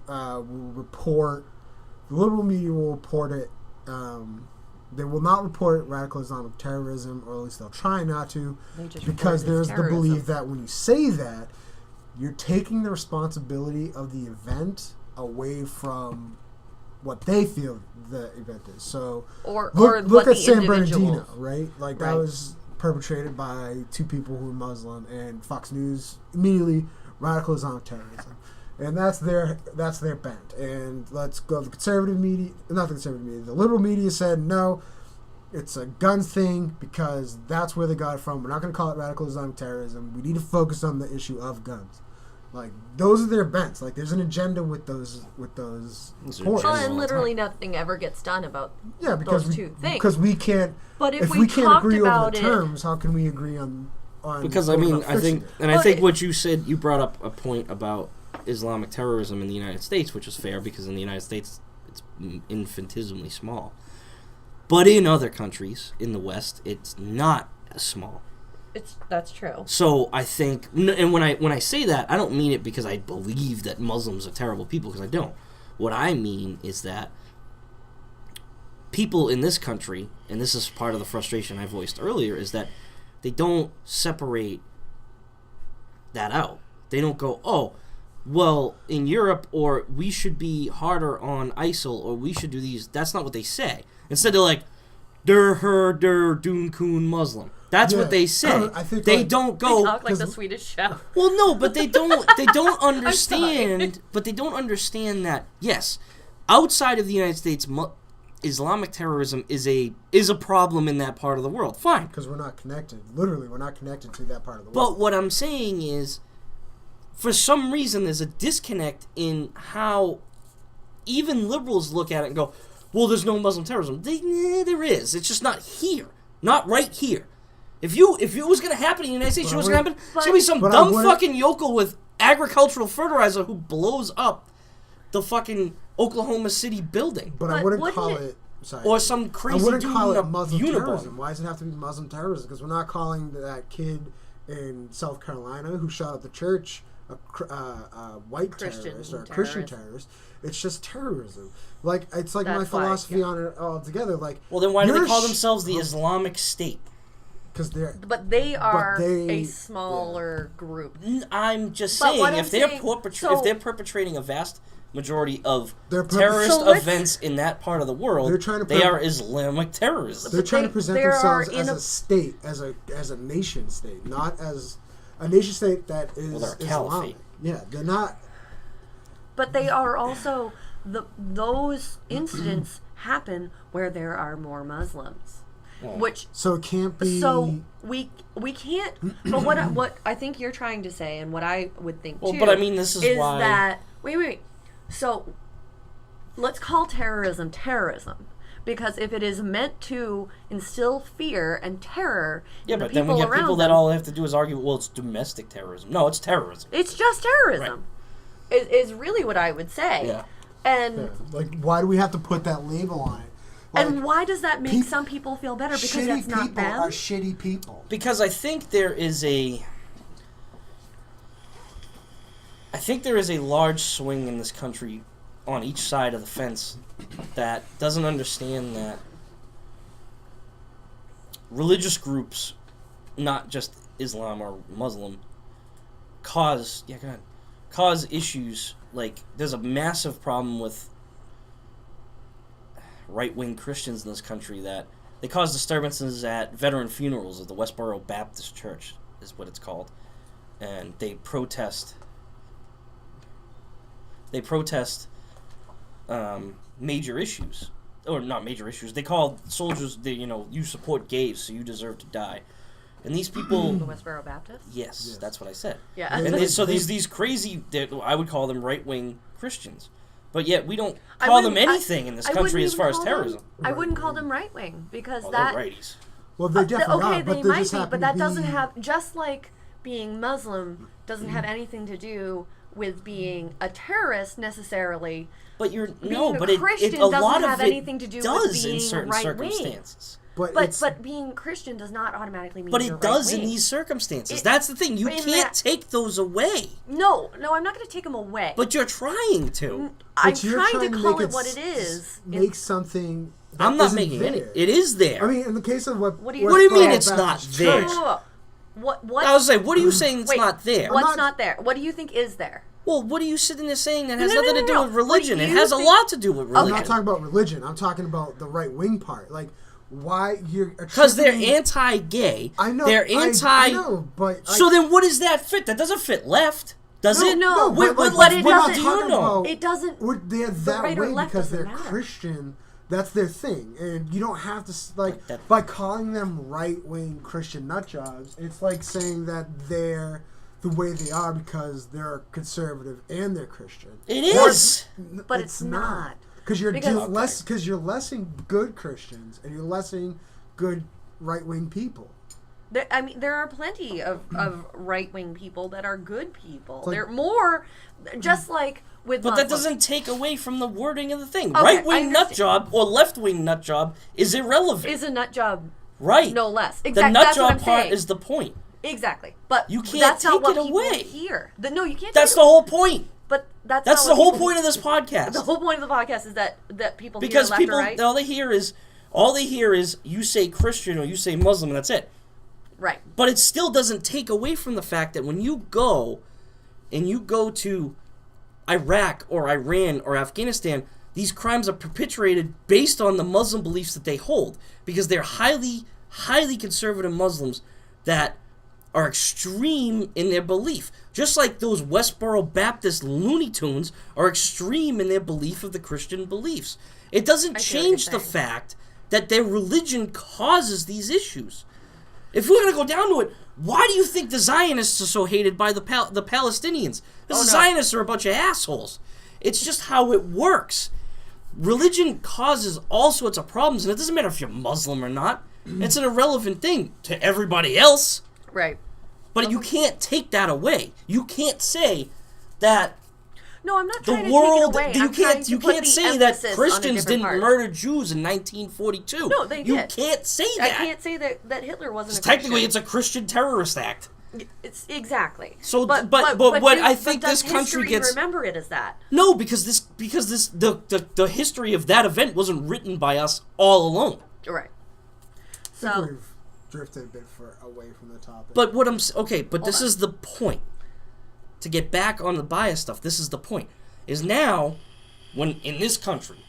Speaker 1: will report, the liberal media will report it. They will not report radical Islamic terrorism, or at least they'll try not to, because there's the belief that when you say that, you're taking the responsibility of the event away from what they feel the event is. So look at San Bernardino, right? Like that was perpetrated by two people who were Muslim, and Fox News immediately radical Islamic terrorism. And that's their bent. And let's go the conservative media, not the conservative media, the liberal media said, no, it's a guns thing because that's where they got it from. We're not going to call it radical Islamic terrorism. We need to focus on the issue of guns. Like, those are their bents. Like, there's an agenda with those reports.
Speaker 2: Well, and literally nothing ever gets done about those two things.
Speaker 1: Because we can't,
Speaker 2: but if
Speaker 1: we can't agree over the
Speaker 2: it,
Speaker 1: terms, how can we agree on
Speaker 3: because, I mean, I think what you said, you brought up a point about Islamic terrorism in the United States, which is fair because in the United States it's infinitesimally small. But in other countries in the West, it's not as small.
Speaker 2: That's true.
Speaker 3: So I think, and when I say that, I don't mean it because I believe that Muslims are terrible people, because I don't. What I mean is that people in this country, and this is part of the frustration I voiced earlier, is that they don't separate that out. They don't go, oh, well, in Europe, or we should be harder on ISIL, or we should do these. That's not what they say. Instead, they're like, der, her, der, dun, kun, Muslim. That's what they say. I think they don't go.
Speaker 2: They talk like the Swedish chef.
Speaker 3: Well, no, but they don't. They don't understand. But they don't understand that yes, outside of the United States, Islamic terrorism is a problem in that part of the world. Fine,
Speaker 1: because we're not connected. Literally, we're not connected to that part of the
Speaker 3: world.
Speaker 1: But
Speaker 3: what I'm saying is, for some reason, there's a disconnect in how even liberals look at it and go, well, there's no Muslim terrorism. There is. It's just not here. Not right here. If it was going to happen in the United States, it's going to be some dumb fucking yokel with agricultural fertilizer who blows up the fucking Oklahoma City building.
Speaker 1: But I wouldn't call it... Sorry.
Speaker 3: Or some crazy
Speaker 1: dude
Speaker 3: in
Speaker 1: a Muslim terrorism. Why does it have to be Muslim terrorism? Because we're not calling that kid in South Carolina who shot up the church a white terrorist or a Christian terrorist. It's just terrorism. Like, it's like my philosophy on it altogether. Like,
Speaker 3: well, then why do they call themselves the Islamic State?
Speaker 1: Because
Speaker 2: they are a smaller group.
Speaker 3: I'm just saying, if they're perpetrating a vast majority of terrorist events in that part of the world, they are Islamic terrorism.
Speaker 1: They're trying to present themselves as a state, as a nation state, not as a nation state that is Islamic. Yeah, they're not.
Speaker 2: But they are also those incidents happen where there are more Muslims.
Speaker 1: So it can't be.
Speaker 2: So we can't. But what I think you're trying to say, and what I would think too,
Speaker 3: but I mean, this is why
Speaker 2: that wait. So let's call terrorism, because if it is meant to instill fear and terror, in the people around them,
Speaker 3: then we get people that all they have to do is argue, well, it's domestic terrorism. No, it's terrorism.
Speaker 2: It's just terrorism. Right. Is really what I would say.
Speaker 3: Yeah.
Speaker 2: And
Speaker 1: like, why do we have to put that label on it? Like,
Speaker 2: and why does that make some people feel better? Because that's not them?
Speaker 1: Shitty people are shitty people.
Speaker 3: Because I think there is a large swing in this country on each side of the fence that doesn't understand that religious groups, not just Islam or Muslim, cause issues. Like, there's a massive problem with right-wing Christians in this country that they cause disturbances at veteran funerals at the Westboro Baptist Church, is what it's called. And they protest major issues. Or not major issues. They call soldiers, you support gays, so you deserve to die. And these people...
Speaker 2: The Westboro Baptist?
Speaker 3: Yes, that's what I said.
Speaker 2: Yeah.
Speaker 3: And these crazy, I would call them right-wing Christians. But yet we don't call them anything in this country as far as terrorism.
Speaker 2: I wouldn't call them right-wing, because
Speaker 3: they're righties.
Speaker 1: Well, they definitely are, but
Speaker 2: they
Speaker 1: they
Speaker 2: might
Speaker 1: just
Speaker 2: be,
Speaker 1: happen
Speaker 2: but that
Speaker 1: to
Speaker 2: doesn't
Speaker 1: be...
Speaker 2: have, just like being Muslim doesn't have anything to do with being a terrorist necessarily.
Speaker 3: But
Speaker 2: Christian
Speaker 3: a lot
Speaker 2: doesn't have
Speaker 3: of
Speaker 2: anything to
Speaker 3: it
Speaker 2: do
Speaker 3: does
Speaker 2: with being
Speaker 3: in certain
Speaker 2: right-wing.
Speaker 3: circumstances.
Speaker 2: But being Christian does not automatically mean
Speaker 3: But
Speaker 2: you're
Speaker 3: it does in
Speaker 2: right-wing.
Speaker 3: these circumstances. That's the thing. You can't take those away.
Speaker 2: No, I'm not going to take them away.
Speaker 3: But you're trying to.
Speaker 2: I'm trying to call it what it is.
Speaker 1: Make something that
Speaker 3: I'm not
Speaker 1: isn't
Speaker 3: making
Speaker 1: there.
Speaker 3: it. It is there.
Speaker 1: I mean, in the case of
Speaker 2: What do you
Speaker 3: mean it's not there?
Speaker 2: What?
Speaker 3: I was saying, what are you saying that's
Speaker 2: Wait,
Speaker 3: not there?
Speaker 2: What's not there? What do you think is there?
Speaker 3: Well, what are you sitting there saying that has
Speaker 2: No,
Speaker 3: nothing to do
Speaker 2: no.
Speaker 3: with religion?
Speaker 2: What do
Speaker 3: It
Speaker 2: you
Speaker 3: has a
Speaker 2: think-
Speaker 3: lot to do with
Speaker 1: I'm
Speaker 3: religion.
Speaker 1: not talking about religion. I'm talking about the right-wing part. Like, why you're...
Speaker 3: Because they're anti-gay.
Speaker 1: I know.
Speaker 3: They're anti...
Speaker 1: I know, but...
Speaker 3: So then what does that fit? That doesn't fit left, does it?
Speaker 2: No,
Speaker 3: What
Speaker 2: but it
Speaker 3: what
Speaker 2: doesn't.
Speaker 3: do you know?
Speaker 2: It doesn't.
Speaker 1: They're that
Speaker 2: right or
Speaker 1: way
Speaker 2: left
Speaker 1: because
Speaker 2: doesn't
Speaker 1: they're
Speaker 2: matter.
Speaker 1: Christian. That's their thing. And you don't have to... by calling them right-wing Christian nutjobs, it's like saying that they're the way they are because they're conservative and they're Christian.
Speaker 3: It is.
Speaker 2: But it's not.
Speaker 1: Because you're lessing good Christians and you're lessing good right-wing people.
Speaker 2: There are plenty of right-wing people that are good people. They're more, just like with
Speaker 3: But
Speaker 2: Muslims.
Speaker 3: that doesn't take away from the wording of the thing.
Speaker 2: Okay,
Speaker 3: Right-wing nut job or left-wing nut job is irrelevant.
Speaker 2: Is a nut job,
Speaker 3: right.
Speaker 2: no less.
Speaker 3: The
Speaker 2: Exactly.
Speaker 3: nut
Speaker 2: That's what
Speaker 3: job
Speaker 2: I'm
Speaker 3: part
Speaker 2: saying.
Speaker 3: is the point.
Speaker 2: Exactly. But
Speaker 3: You can't
Speaker 2: that's not
Speaker 3: take
Speaker 2: what
Speaker 3: it
Speaker 2: people
Speaker 3: away.
Speaker 2: hear. No, you can't.
Speaker 3: That's
Speaker 2: take
Speaker 3: the whole point.
Speaker 2: But that's
Speaker 3: the
Speaker 2: not what
Speaker 3: whole
Speaker 2: people-
Speaker 3: point of this podcast.
Speaker 2: The whole point of the podcast is that people
Speaker 3: Because
Speaker 2: hear left
Speaker 3: people,
Speaker 2: or right.
Speaker 3: all they hear is you say Christian or you say Muslim and that's it.
Speaker 2: Right.
Speaker 3: But it still doesn't take away from the fact that when you go to Iraq or Iran or Afghanistan, these crimes are perpetrated based on the Muslim beliefs that they hold. Because they're highly, highly conservative Muslims that are extreme in their belief. Just like those Westboro Baptist Looney Tunes are extreme in their belief of the Christian beliefs. It doesn't change the fact that their religion causes these issues. If we're going to go down to it, why do you think the Zionists are so hated by the Palestinians? Because the Zionists are a bunch of assholes. It's just how it works. Religion causes all sorts of problems, and it doesn't matter if you're Muslim or not. It's an irrelevant thing to everybody else.
Speaker 2: Right.
Speaker 3: But you can't take that away. You can't say that
Speaker 2: No, I'm not
Speaker 3: the
Speaker 2: trying to
Speaker 3: world.
Speaker 2: take it away.
Speaker 3: You can't say that Christians didn't murder Jews in 1942.
Speaker 2: No, they did.
Speaker 3: You can't say that.
Speaker 2: I can't say that Hitler wasn't a
Speaker 3: Technically,
Speaker 2: Christian.
Speaker 3: it's a Christian terrorist act.
Speaker 2: It's exactly.
Speaker 3: So, but what I think this country gets
Speaker 2: remember it as that.
Speaker 3: No, because the history of that event wasn't written by us all alone.
Speaker 2: Right.
Speaker 1: I think we've drifted a bit away from the topic.
Speaker 3: But this is the point. To get back on the bias stuff, this is the point. Is now, when in this country,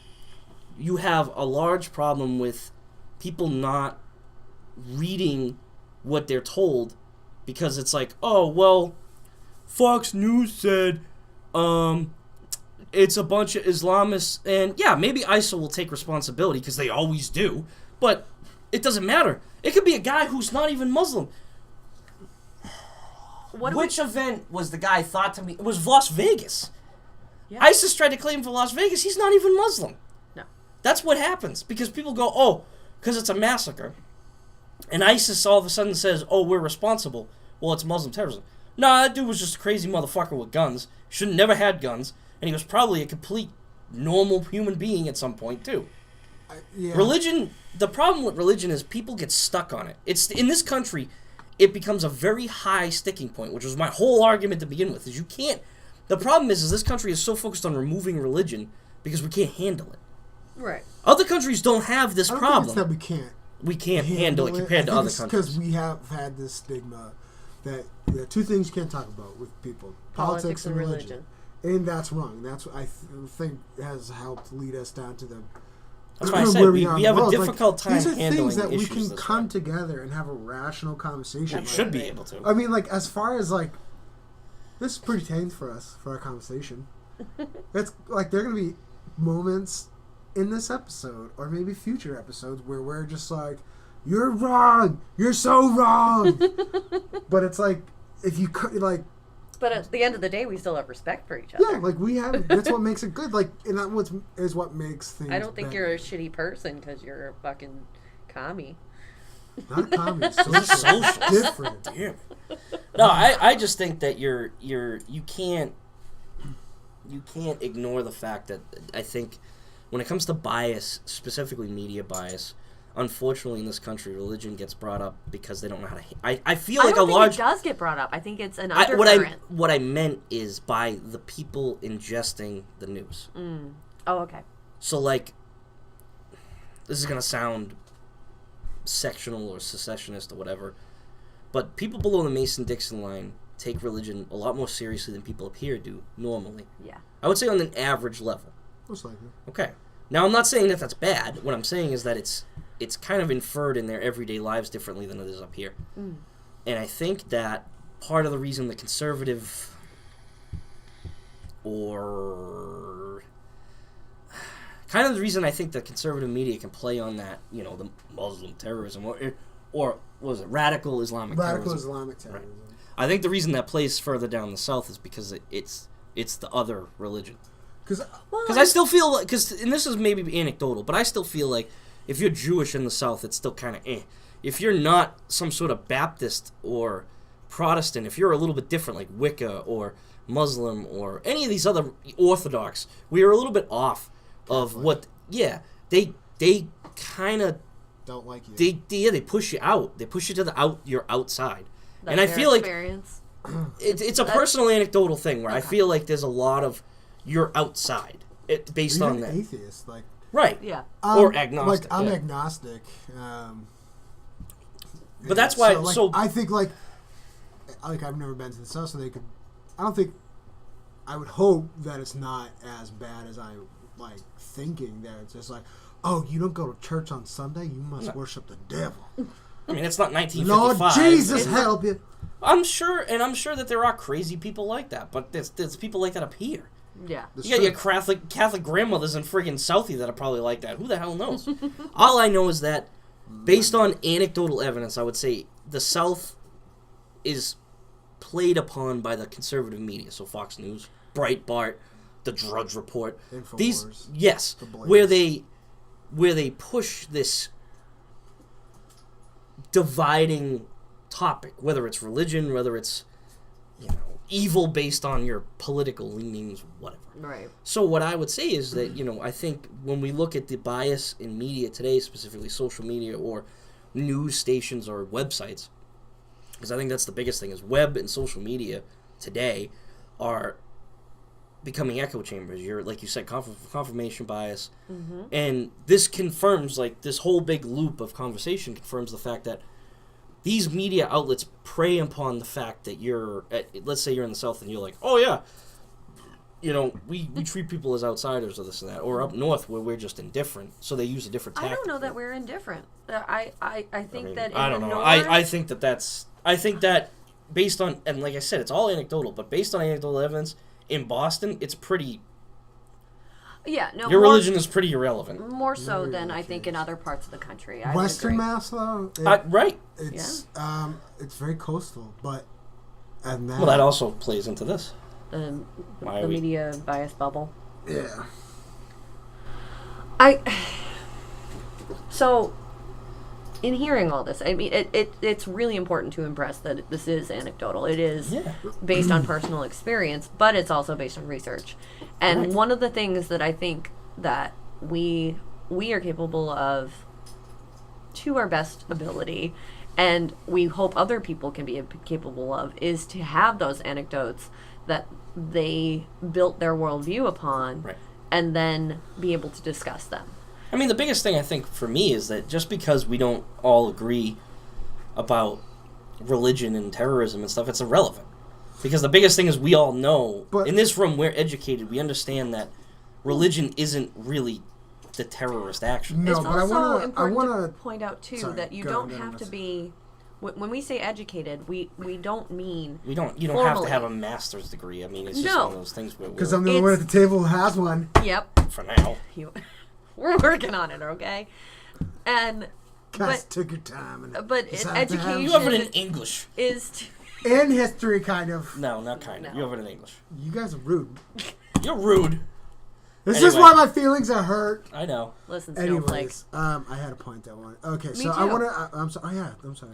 Speaker 3: you have a large problem with people not reading what they're told, because it's like, oh, well, Fox News said, it's a bunch of Islamists, and yeah, maybe ISIL will take responsibility, because they always do, but it doesn't matter. It could be a guy who's not even Muslim. Which event was the guy thought to be? It was Las Vegas. Yeah. ISIS tried to claim for Las Vegas. He's not even Muslim.
Speaker 2: No.
Speaker 3: That's what happens. Because people go, oh, because it's a massacre. And ISIS all of a sudden says, oh, we're responsible. Well, it's Muslim terrorism. No, that dude was just a crazy motherfucker with guns. Should have never had guns. And he was probably a complete normal human being at some point, too. Yeah. Religion, the problem with religion is people get stuck on it. It's in this country, it becomes a very high sticking point, which was my whole argument to begin with, is you can't... The problem is this country is so focused on removing religion because we can't handle it.
Speaker 2: Right.
Speaker 3: Other countries don't have this problem.
Speaker 1: I don't think it's that we can't.
Speaker 3: We can't handle it compared to other countries.
Speaker 1: Because we have had this stigma that there are two things you can't talk about with people: politics and religion. And that's wrong. That's what I think has helped lead us down to the.
Speaker 3: That's why I said we have a difficult time handling issues.
Speaker 1: These are things that we can come together and have a rational conversation.
Speaker 3: We should be able to.
Speaker 1: I mean, like, as far as, like, this is pretty tame for us, for our conversation. It's like, there are going to be moments in this episode, or maybe future episodes, where we're just like, you're wrong! You're so wrong! But it's like, if you could, like...
Speaker 2: But at the end of the day, we still have respect for each other.
Speaker 1: Yeah, like, we have... That's what makes it good. Like, and that is what makes things
Speaker 2: I don't think
Speaker 1: better.
Speaker 2: you're a shitty person because you're a fucking commie.
Speaker 1: Not a commie. Social. Different.
Speaker 3: Damn. No, I just think that you can't ignore the fact that I think when it comes to bias, specifically media bias, unfortunately in this country, religion gets brought up because they don't know how to. I feel like
Speaker 2: I don't
Speaker 3: a
Speaker 2: think
Speaker 3: large.
Speaker 2: It does get brought up. I think it's an undercurrent.
Speaker 3: What I meant is by the people ingesting the news.
Speaker 2: Mm. Oh, okay.
Speaker 3: So, like, this is gonna sound sectional or secessionist or whatever, but people below the Mason-Dixon line take religion a lot more seriously than people up here do normally.
Speaker 2: Yeah.
Speaker 3: I would say on an average level.
Speaker 1: Most likely.
Speaker 3: Okay. Now, I'm not saying that that's bad. What I'm saying is that it's kind of inferred in their everyday lives differently than it is up here.
Speaker 2: Mm.
Speaker 3: And I think that part of the reason the conservative or kind of the reason I think the conservative media can play on that, you know, the Muslim terrorism or what was it, radical Islamic terrorism.
Speaker 1: Islamic terrorism.
Speaker 3: Right. I think the reason that plays further down the south is because it's the other religion. Because I still feel like, and this is maybe anecdotal, but I still feel like if you're Jewish in the South, it's still kind of eh. If you're not some sort of Baptist or Protestant, if you're a little bit different, like Wicca or Muslim or any of these other Orthodox, we are a little bit off of what. Yeah, they kind of
Speaker 1: don't like you.
Speaker 3: They push you out. They push you to your outside.
Speaker 2: That's
Speaker 3: and I feel
Speaker 2: experience.
Speaker 3: like it's a personal anecdotal thing where I feel like there's a lot of you're outside based on that.
Speaker 1: Atheist, like
Speaker 3: right,
Speaker 2: yeah,
Speaker 3: or agnostic.
Speaker 1: Like I'm
Speaker 3: yeah.
Speaker 1: agnostic,
Speaker 3: but that's why.
Speaker 1: So I think like I've never been to the South, so they could. I don't think. I would hope that it's not as bad as I like thinking. That it's just like, oh, you don't go to church on Sunday, you must worship the devil.
Speaker 3: I mean, it's not 1955.
Speaker 1: Lord Jesus, help you.
Speaker 3: I'm sure that there are crazy people like that, but there's people like that up here.
Speaker 2: Yeah.
Speaker 3: You got your Catholic grandmothers in friggin' Southie that are probably like that. Who the hell knows? All I know is that, based on anecdotal evidence, I would say the South is played upon by the conservative media. So Fox News, Breitbart, the Drudge Report.
Speaker 1: Infowars.
Speaker 3: These, yes, where they push this dividing topic, whether it's religion, whether it's, you know, evil based on your political leanings, whatever.
Speaker 2: Right.
Speaker 3: So what I would say is that, you know, I think when we look at the bias in media today, specifically social media or news stations or websites, because I think that's the biggest thing, is web and social media today are becoming echo chambers. You're, like you said, confirmation bias. Mm-hmm. And this confirms, like, this whole big loop of conversation confirms the fact that these media outlets prey upon the fact that let's say you're in the South and you're like, oh yeah, you know, we treat people as outsiders or this and that, or up north where we're just indifferent, so they use a different tactic.
Speaker 2: I don't know that we're indifferent. I think that in
Speaker 3: I don't
Speaker 2: the
Speaker 3: know.
Speaker 2: North,
Speaker 3: I think that based on, and like I said, it's all anecdotal, but based on anecdotal evidence, in Boston, it's pretty.
Speaker 2: Yeah, no.
Speaker 3: Your religion is pretty irrelevant.
Speaker 2: More so than I think in other parts of the country.
Speaker 1: Western Mass, though,
Speaker 3: right?
Speaker 1: It's it's very coastal, but
Speaker 3: well, that also plays into this.
Speaker 2: The media bias bubble.
Speaker 1: Yeah.
Speaker 2: So, in hearing all this, I mean, it's really important to impress that this is anecdotal. It is based on personal experience, but it's also based on research. And one of the things that I think that we are capable of, to our best ability, and we hope other people can be capable of, is to have those anecdotes that they built their worldview upon, and then be able to discuss them.
Speaker 3: I mean, the biggest thing I think for me is that just because we don't all agree about religion and terrorism and stuff, it's irrelevant. Because the biggest thing is we all know, in this room, we're educated, we understand that religion isn't really the terrorist action.
Speaker 2: No, it's also important to point out, too, that you don't have to be... When we say educated, we don't mean
Speaker 3: you don't
Speaker 2: formally.
Speaker 3: have to have a master's degree. I mean, it's just one of those things where
Speaker 1: because I'm the only one at the table who has one.
Speaker 2: Yep.
Speaker 3: For now.
Speaker 2: We're working on it, okay? And
Speaker 1: took your time.
Speaker 2: But education...
Speaker 3: You have it in English.
Speaker 1: In history, kind of.
Speaker 3: No, not kind of. You have it in English.
Speaker 1: You guys are rude.
Speaker 3: You're rude.
Speaker 1: This is why my feelings are hurt.
Speaker 3: I know.
Speaker 2: Listen,
Speaker 1: anyways, I had a point that one. Okay,
Speaker 2: Me
Speaker 1: so
Speaker 2: too.
Speaker 1: I want to... I'm sorry. Oh, yeah, I'm sorry.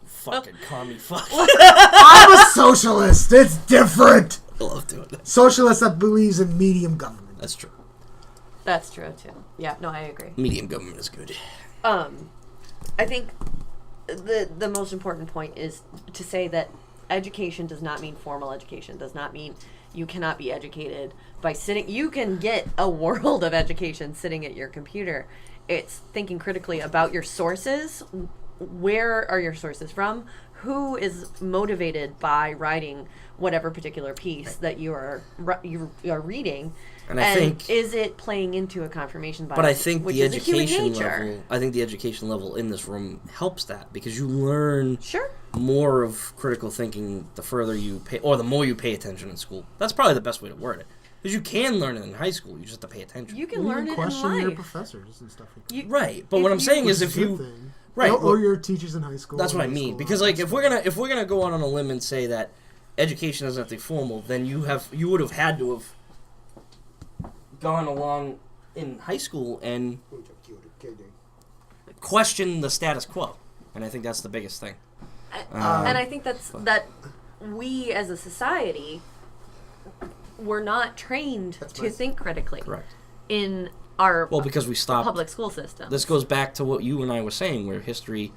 Speaker 3: Fucking commie fuck.
Speaker 1: I'm a socialist. It's different.
Speaker 3: I love doing that.
Speaker 1: Socialist that believes in medium government.
Speaker 3: That's true.
Speaker 2: That's true, too. Yeah, no, I agree.
Speaker 3: Medium government is good.
Speaker 2: I think the most important point is to say that education does not mean formal education. Does not mean you cannot be educated by sitting. You can get a world of education sitting at your computer. It's thinking critically about your sources. Where are your sources from? Who is motivated by writing whatever particular piece that you are reading?
Speaker 3: And I think,
Speaker 2: is it playing into a confirmation bias?
Speaker 3: But I think
Speaker 2: which
Speaker 3: the
Speaker 2: is
Speaker 3: education level. I think the education level in this room helps that because you learn more of critical thinking the further you pay, or the more you pay attention in school. That's probably the best way to word it. Because you can learn it in high school, you just have to pay attention.
Speaker 2: You can learn it in life.
Speaker 1: Question your professors and stuff like that.
Speaker 3: Right, but what I'm saying is if you... Right,
Speaker 1: or your teachers in high school.
Speaker 3: That's what I mean. Because like if we're gonna go out on a limb and say that education doesn't have to be formal, then you would have had to have gone along in high school and question the status quo, and I think that's the biggest thing.
Speaker 2: And I think that we as a society were not trained to think critically.
Speaker 3: Correct.
Speaker 2: In our
Speaker 3: because we stopped
Speaker 2: public school system.
Speaker 3: This goes back to what you and I were saying, where history,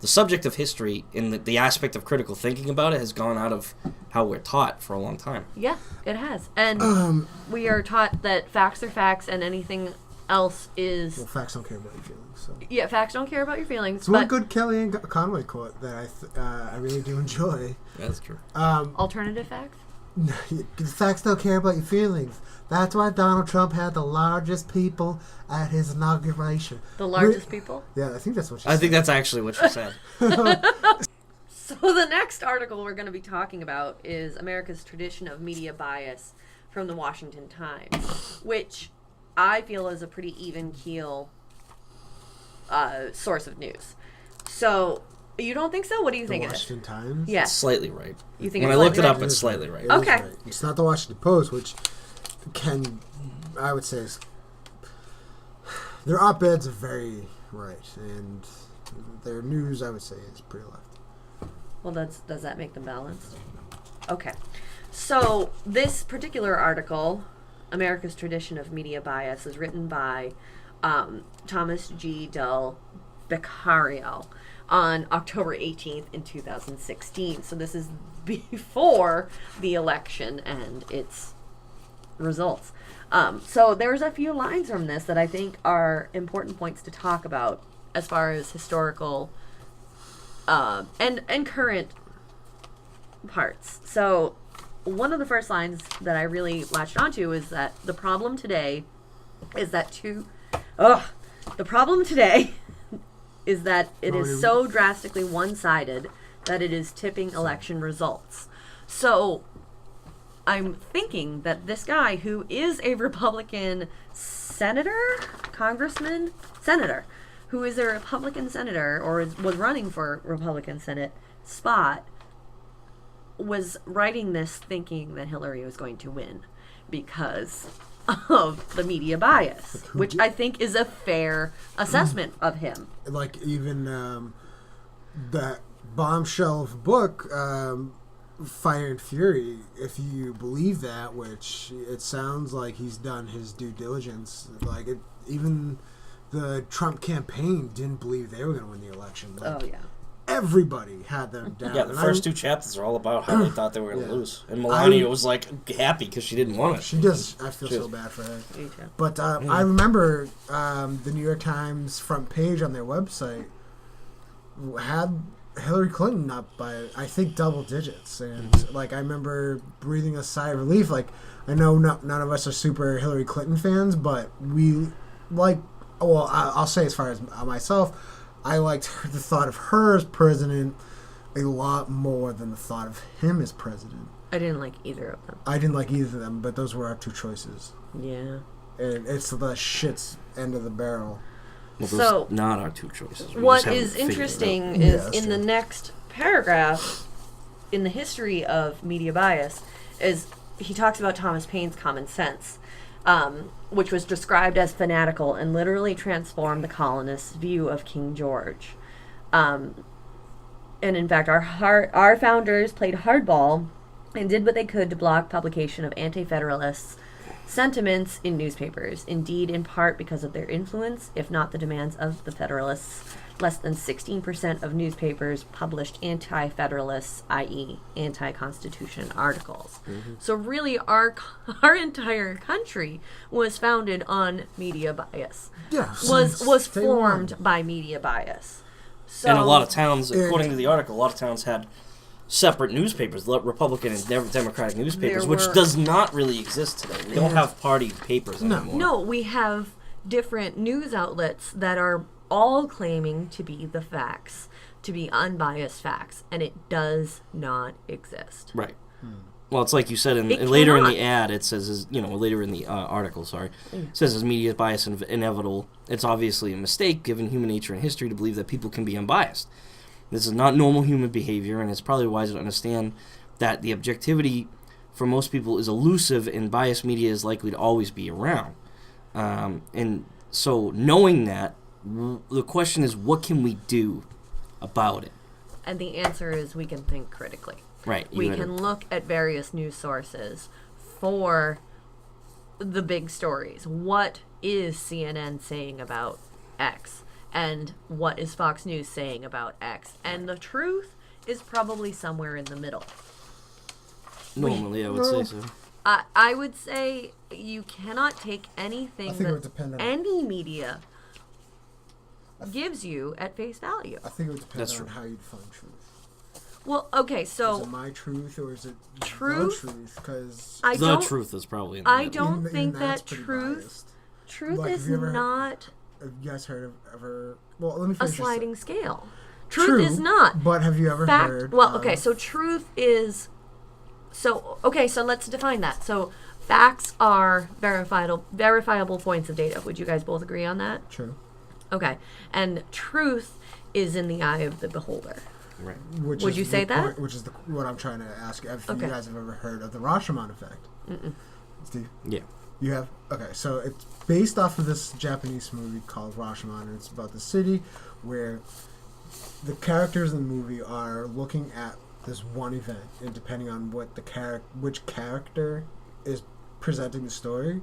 Speaker 3: the subject of history, in the aspect of critical thinking about it, has gone out of how we're taught for a long time.
Speaker 2: Yeah, it has. And we are taught that facts are facts and anything else is...
Speaker 1: Well, facts don't care about your feelings. So.
Speaker 2: Yeah, facts don't care about your feelings.
Speaker 1: It's one good Kellyanne Conway quote that I really do enjoy.
Speaker 3: That's true.
Speaker 2: Alternative facts?
Speaker 1: Facts don't care about your feelings. That's why Donald Trump had the largest people at his inauguration.
Speaker 2: The largest people?
Speaker 1: Yeah, I think that's what she said.
Speaker 3: I think that's actually what she said.
Speaker 2: So the next article we're going to be talking about is America's Tradition of Media Bias from the Washington Times, which I feel is a pretty even keel source of news. So... You don't think so? What do you think it is?
Speaker 1: The Washington Times?
Speaker 2: Yeah.
Speaker 3: It's slightly right.
Speaker 2: You think
Speaker 3: when I looked it up, it's slightly right.
Speaker 2: Okay.
Speaker 1: Right. It's not the Washington Post, which I would say their op-eds are very right, and their news, I would say, is pretty left.
Speaker 2: Well, does that make them balanced? Okay. So this particular article, America's Tradition of Media Bias, is written by Thomas G. Del Beccario on October 18th in 2016. So this is before the election and its results. So there's a few lines from this that I think are important points to talk about as far as historical and current parts. So one of the first lines that I really latched onto is that the problem today is that is that it is so drastically one-sided that it is tipping election results. So I'm thinking that this guy, who is a Republican senator, who is a Republican senator, or was running for Republican Senate spot, was writing this thinking that Hillary was going to win because of the media bias, which I think is a fair assessment of him.
Speaker 1: Like even that bombshell of a book, Fire and Fury, if you believe that, which it sounds like he's done his due diligence. Like even the Trump campaign didn't believe they were going to win the election. Like, everybody had them down.
Speaker 3: Yeah, the first 2 chapters are all about how they thought they were going to lose. And Melania was, like, happy because she didn't want it.
Speaker 1: She does. I feel so bad for her. But I remember the New York Times front page on their website had Hillary Clinton up by, I think, double digits. And, like, I remember breathing a sigh of relief. Like, I know none of us are super Hillary Clinton fans, but we, like, well, I'll say as far as myself, I liked the thought of her as president a lot more than the thought of him as president.
Speaker 2: I didn't like either of them.
Speaker 1: I didn't like either of them, but those were our 2 choices.
Speaker 2: Yeah.
Speaker 1: And it's the shit's end of the barrel.
Speaker 3: Well, those not our 2 choices.
Speaker 2: What is interesting is in the next paragraph, in the history of media bias, is he talks about Thomas Paine's common sense, which was described as fanatical and literally transformed the colonists' view of King George. And in fact, our founders played hardball and did what they could to block publication of anti-federalists' sentiments in newspapers. Indeed, in part because of their influence, if not the demands of the Federalists, less than 16% of newspapers published anti-federalists, i.e. anti-Constitution articles. So really, our entire country was founded on media bias.
Speaker 1: Yeah,
Speaker 2: was formed by media bias. So,
Speaker 3: and a lot of towns, according to the article, a lot of towns had separate newspapers, Republican and Democratic newspapers, which does not really exist today. We don't have party papers anymore.
Speaker 2: No, we have different news outlets that are all claiming to be the facts, to be unbiased facts, and it does not exist.
Speaker 3: Right. Well, it's like you said later in the ad. It says, later in the article. Sorry, it says as media bias inevitable. It's obviously a mistake given human nature and history to believe that people can be unbiased. This is not normal human behavior, and it's probably wise to understand that the objectivity for most people is elusive, and biased media is likely to always be around. And so, knowing that, the question is, what can we do about it?
Speaker 2: And the answer is we can think critically.
Speaker 3: Right.
Speaker 2: We can look at various news sources for the big stories. What is CNN saying about X? And what is Fox News saying about X? And the truth is probably somewhere in the middle.
Speaker 3: Normally, I would say so.
Speaker 2: I would say you cannot take anything that any media gives you at face value.
Speaker 1: I think it would depend on how you define truth.
Speaker 2: Well, okay, so...
Speaker 1: Is it my truth or is it
Speaker 2: truth?
Speaker 1: The truth? Because
Speaker 3: the truth is probably in the middle.
Speaker 2: I don't think that truth is not...
Speaker 1: Have you guys heard of ever... Well, let me finish
Speaker 2: a sliding scale. Truth
Speaker 1: True,
Speaker 2: is not.
Speaker 1: But have you ever heard...
Speaker 2: Well, okay, so truth is... So let's define that. So facts are verifiable points of data. Would you guys both agree on that?
Speaker 1: True.
Speaker 2: Okay. And truth is in the eye of the beholder.
Speaker 3: Right.
Speaker 2: Would you say that?
Speaker 1: Which is what I'm trying to ask. If you guys have ever heard of the Rashomon effect. Steve?
Speaker 3: Yeah.
Speaker 1: You have? Okay, so it's based off of this Japanese movie called Rashomon, and it's about the city where the characters in the movie are looking at this one event, and depending on what which character is presenting the story,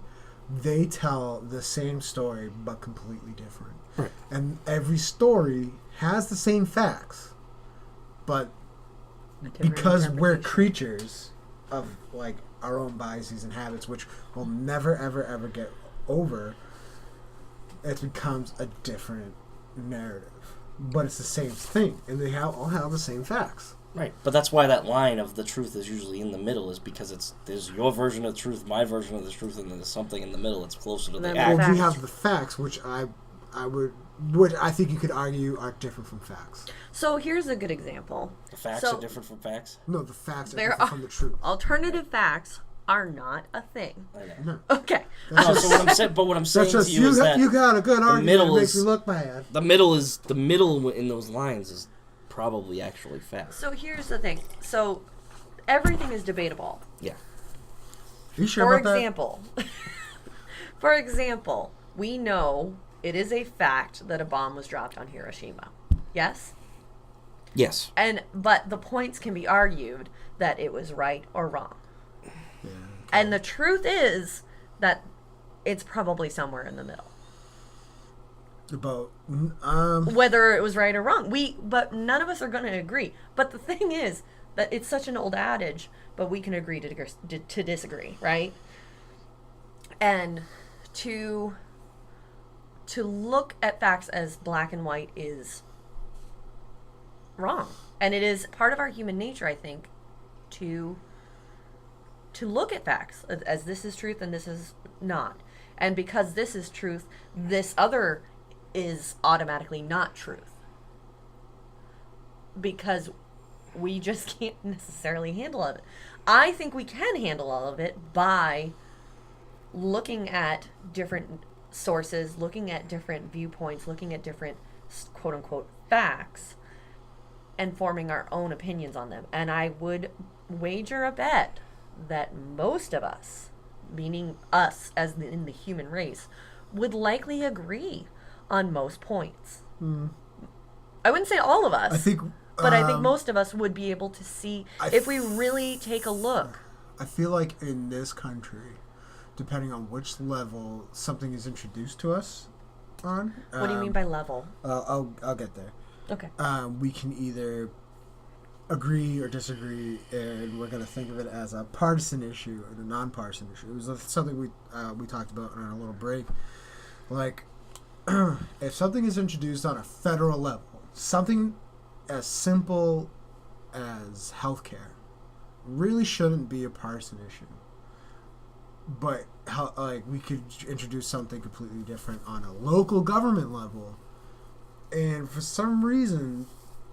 Speaker 1: they tell the same story but completely different.
Speaker 3: Right.
Speaker 1: And every story has the same facts, but because we're creatures of like our own biases and habits, which we'll never ever ever get over, it becomes a different narrative. But it's the same thing, and they all have the same facts.
Speaker 3: Right, but that's why that line of the truth is usually in the middle, is because there's your version of the truth, my version of the truth, and then there's something in the middle that's closer to the
Speaker 1: Well, we have the facts, which I think you could argue are different from facts.
Speaker 2: So here's a good example.
Speaker 3: The facts are different from facts?
Speaker 1: No, the facts are different from the truth.
Speaker 2: Alternative facts are not a thing.
Speaker 1: No.
Speaker 2: Okay.
Speaker 3: So what I'm saying to you is that
Speaker 1: you got a good argument. It makes me look bad.
Speaker 3: The middle in those lines is probably actually facts.
Speaker 2: So here's the thing. So everything is debatable.
Speaker 3: Yeah.
Speaker 1: Are you sure about
Speaker 2: that? For example, we know it is a fact that a bomb was dropped on Hiroshima. Yes?
Speaker 3: Yes.
Speaker 2: But the points can be argued that it was right or wrong.
Speaker 1: Yeah, okay.
Speaker 2: And the truth is that it's probably somewhere in the middle.
Speaker 1: About
Speaker 2: whether it was right or wrong. But none of us are going to agree. But the thing is that it's such an old adage, but we can agree to disagree, right? And to look at facts as black and white is wrong. And it is part of our human nature, I think, to look at facts as this is truth and this is not. And because this is truth, this other is automatically not truth. Because we just can't necessarily handle all of it. I think we can handle all of it by looking at different sources, looking at different viewpoints, looking at different quote-unquote facts, and forming our own opinions on them. And I would wager a bet that most of us, meaning us as in the human race, would likely agree on most points. I wouldn't say all of us. But I think most of us would be able to see if we really take a look.
Speaker 1: I feel like in this country, depending on which level something is introduced to us on.
Speaker 2: What do you mean by level?
Speaker 1: I'll get there.
Speaker 2: Okay.
Speaker 1: We can either agree or disagree, and we're going to think of it as a partisan issue and a non-partisan issue. It was something we talked about on a little break. Like, if something is introduced on a federal level, something as simple as healthcare really shouldn't be a partisan issue. But we could introduce something completely different on a local government level, and for some reason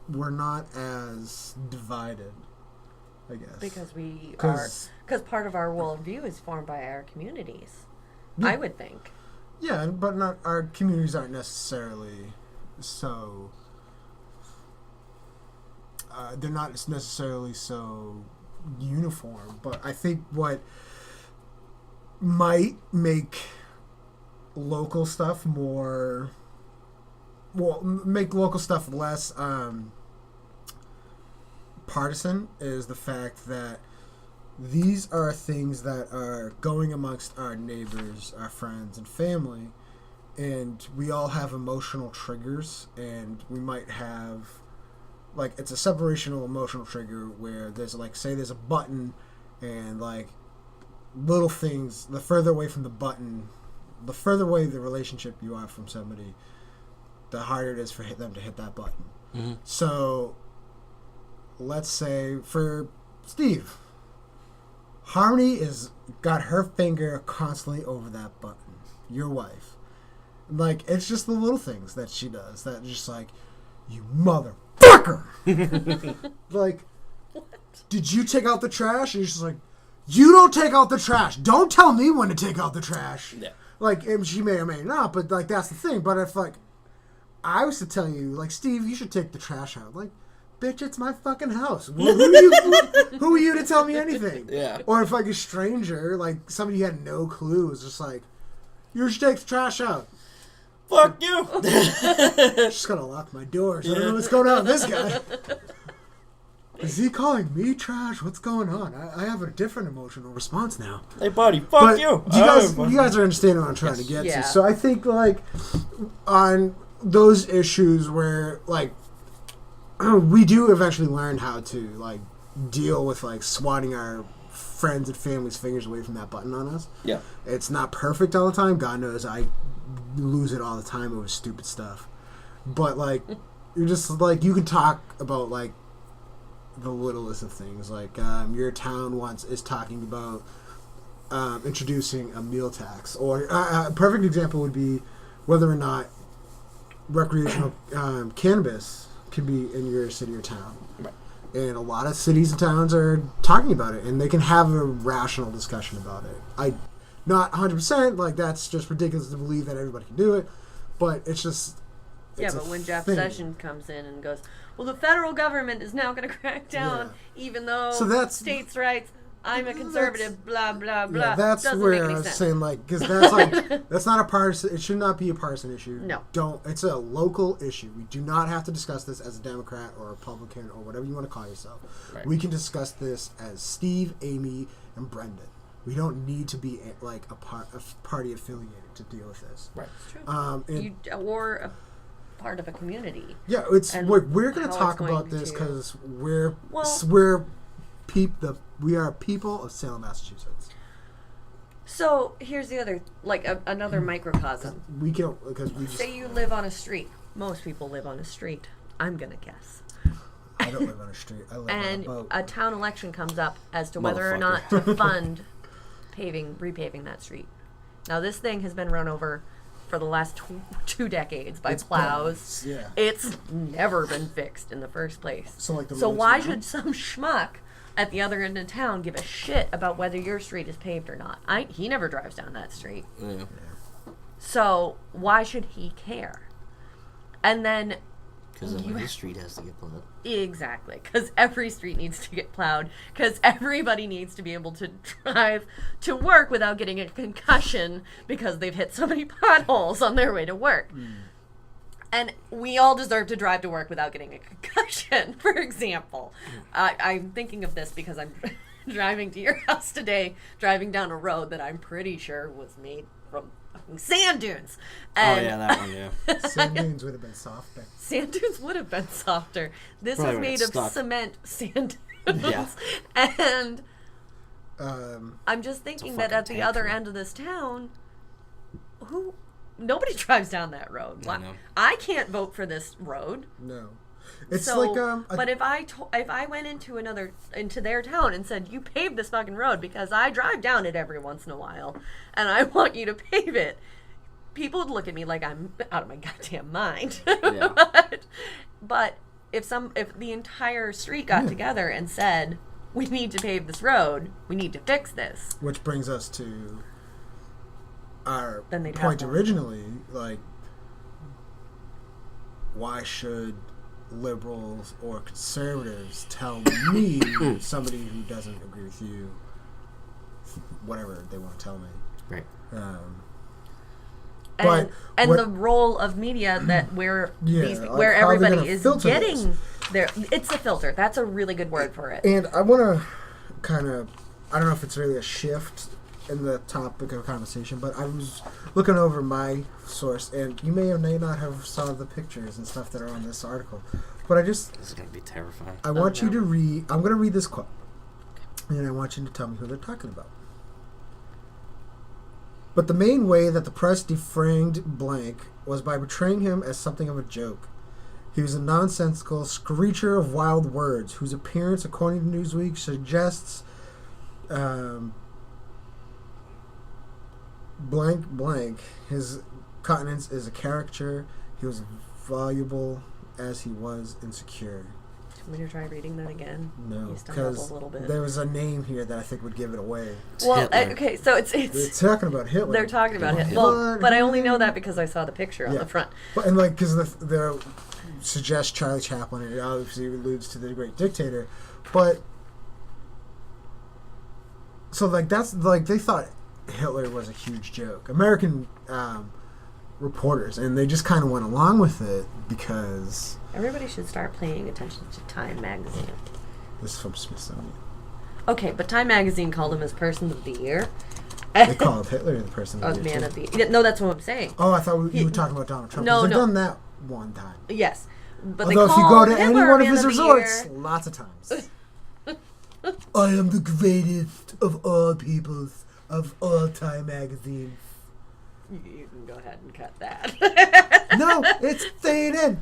Speaker 1: we're not as divided, I guess.
Speaker 2: Because because part of our worldview is formed by our communities. Yeah. I would think.
Speaker 1: Yeah, but not our communities aren't necessarily so. They're not necessarily so uniform, but I think what might make local stuff make local stuff less partisan is the fact that these are things that are going amongst our neighbors, our friends, and family, and we all have emotional triggers, and we might have, like, it's a separational emotional trigger where there's, like, say there's a button, and, like, little things, the further away from the button, the further away the relationship you are from somebody, the harder it is for them to hit that button. Mm-hmm. So, let's say for Steve, Harmony is got her finger constantly over that button. Your wife. Like, it's just the little things that she does that just like, you motherfucker! Like, what? Did you take out the trash? And you're just like, you don't take out the trash. Don't tell me when to take out the trash. Yeah. Like, she may or may not, but, like, that's the thing. But if, like, I was to tell you, like, Steve, you should take the trash out. Like, bitch, it's my fucking house. Well, who are you to tell me anything? Yeah. Or if, like, a stranger, like, somebody you had no clue was just like, you should take the trash out.
Speaker 3: Fuck you.
Speaker 1: Just gotta lock my doors. I don't know what's going on with this guy. Is he calling me trash? What's going on? I have a different emotional response now.
Speaker 3: Hey, buddy, fuck you.
Speaker 1: You guys are understanding what I'm trying to get to. So I think, like, on those issues where, like, we do eventually learn how to, like, deal with, like, swatting our friends and family's fingers away from that button on us. Yeah. It's not perfect all the time. God knows I lose it all the time over stupid stuff. But, like, you're just, like, you can talk about, like, the littlest of things. Like, your town is talking about introducing a meal tax. Or a perfect example would be whether or not recreational cannabis can be in your city or town. Right. And a lot of cities and towns are talking about it, and they can have a rational discussion about it. Not 100%, like, that's just ridiculous to believe that everybody can do it, but it's just...
Speaker 2: Yeah, but when Jeff Sessions comes in and goes, well, the federal government is now going to crack down, even though states' rights, I'm a conservative, blah, blah, blah.
Speaker 1: Yeah, that's where I was saying, like, because that's, like, that's not a partisan, it should not be a partisan issue. No. It's a local issue. We do not have to discuss this as a Democrat or a Republican or whatever you want to call yourself. Right. We can discuss this as Steve, Amy, and Brendan. We don't need to be like a party affiliated to deal with this.
Speaker 3: Right.
Speaker 2: It's true. Or a part of a community.
Speaker 1: Yeah, we're going to talk about this because we are people of Salem, Massachusetts.
Speaker 2: So here's the other, another microcosm.
Speaker 1: Say
Speaker 2: you live on a street. Most people live on a street. I'm gonna guess.
Speaker 1: I don't live on a street. I live on a boat.
Speaker 2: And a town election comes up as to whether or not to fund repaving that street. Now this thing has been run over for the last 2 decades by plows.
Speaker 1: Yeah.
Speaker 2: It's never been fixed in the first place.
Speaker 1: So
Speaker 2: why should some schmuck at the other end of town give a shit about whether your street is paved or not? He never drives down that street.
Speaker 3: Yeah.
Speaker 2: So why should he care? And then...
Speaker 3: Because every street has to get plowed.
Speaker 2: Exactly. Because every street needs to get plowed. Because everybody needs to be able to drive to work without getting a concussion because they've hit so many potholes on their way to work. And we all deserve to drive to work without getting a concussion, for example. I'm thinking of this because I'm driving to your house today, driving down a road that I'm pretty sure was made from sand dunes. And
Speaker 3: that one, yeah.
Speaker 1: Sand dunes would have been softer.
Speaker 2: Sand dunes would have been softer. This is made of cement sand dunes.
Speaker 3: Yeah.
Speaker 2: And I'm just thinking that at the other end of this town, nobody drives down that road. I can't vote for this road.
Speaker 1: No. It's
Speaker 2: but if I went into their town and said, you pave this fucking road because I drive down it every once in a while and I want you to pave it, people would look at me like I'm out of my goddamn mind.
Speaker 3: Yeah.
Speaker 2: but if the entire street got together and said, we need to pave this road, we need to fix this.
Speaker 1: Which brings us to our
Speaker 2: point
Speaker 1: originally, why should liberals or conservatives tell me, somebody who doesn't agree with you, whatever they want to tell me.
Speaker 3: Right.
Speaker 2: And the role of media that where everybody is getting their, it's a filter. That's a really good word for it.
Speaker 1: And I want to I don't know if it's really a shift in the topic of conversation, but I was looking over my source, and you may or may not have saw the pictures and stuff that are on this article, but this
Speaker 3: is going to be terrifying.
Speaker 1: I want you to read. I'm going to read this quote, and I want you to tell me who they're talking about. But the main way that the press defranged blank was by portraying him as something of a joke. He was a nonsensical screecher of wild words whose appearance, according to Newsweek, suggests blank. His countenance is a caricature. He was voluble as he was insecure.
Speaker 2: I'm going to try reading that again.
Speaker 1: No, because there was a name here that I think would give it away.
Speaker 2: Well, okay, so it's
Speaker 1: they're talking about Hitler.
Speaker 2: They're talking about Hitler. Well, but I only know that because I saw the picture on the front.
Speaker 1: But, and because they suggest Charlie Chaplin, and it obviously alludes to the great dictator. But so that's they thought Hitler was a huge joke. American reporters, and they just kind of went along with it because
Speaker 2: everybody should start paying attention to Time magazine.
Speaker 1: This is from Smithsonian.
Speaker 2: Okay, but Time magazine called him as Person of the Year.
Speaker 1: They called Hitler the Person of the Year.
Speaker 2: Man of the Year. No, that's what I'm saying.
Speaker 1: Oh, I thought you were talking about Donald Trump.
Speaker 2: No,
Speaker 1: they've done that one time.
Speaker 2: Yes, but
Speaker 1: although if you go to any one of his resorts, lots of times. I am the greatest of all peoples of all Time magazine.
Speaker 2: You can go ahead and cut that.
Speaker 1: No, it's staying in.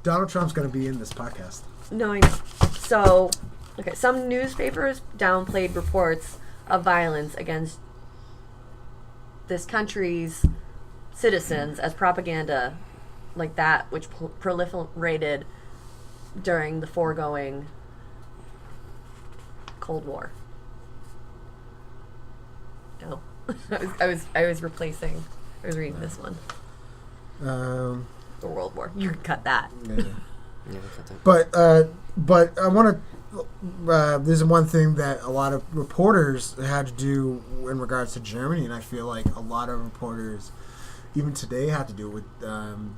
Speaker 1: Donald Trump's going to be in this podcast.
Speaker 2: No, I know. So, okay, some newspapers downplayed reports of violence against this country's citizens as propaganda like that which proliferated during the foregoing Cold War. No. I was replacing. I was reading this one. The World War. You can cut that.
Speaker 1: Yeah, cut that. But I want to. There's one thing that a lot of reporters had to do in regards to Germany, and I feel like a lot of reporters, even today, had to do with in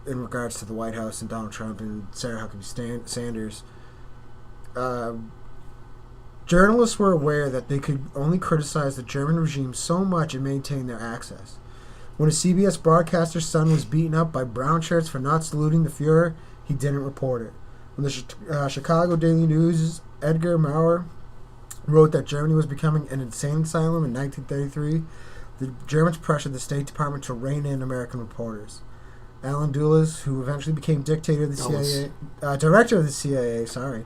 Speaker 1: regards to the White House and Donald Trump and Sarah Huckabee Sanders. Journalists were aware that they could only criticize the German regime so much and maintain their access. When a CBS broadcaster's son was beaten up by brown shirts for not saluting the Fuhrer, he didn't report it. When the Chicago Daily News' Edgar Maurer wrote that Germany was becoming an insane asylum in 1933, the Germans pressured the State Department to rein in American reporters. Alan Dulles, who eventually became director of the CIA,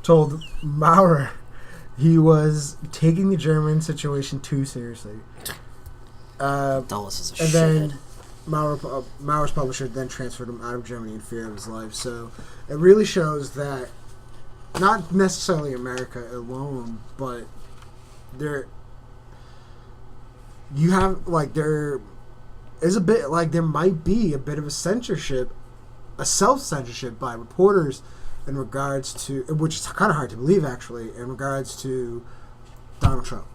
Speaker 1: told Maurer he was taking the German situation too seriously.
Speaker 3: Dulles is a
Speaker 1: and
Speaker 3: shithead.
Speaker 1: then Mauer's publisher then transferred him out of Germany in fear of his life. So it really shows that not necessarily America alone, but there is a bit like there might be a bit of a censorship, a self-censorship by reporters in regards to, which is kind of hard to believe actually, in regards to Donald Trump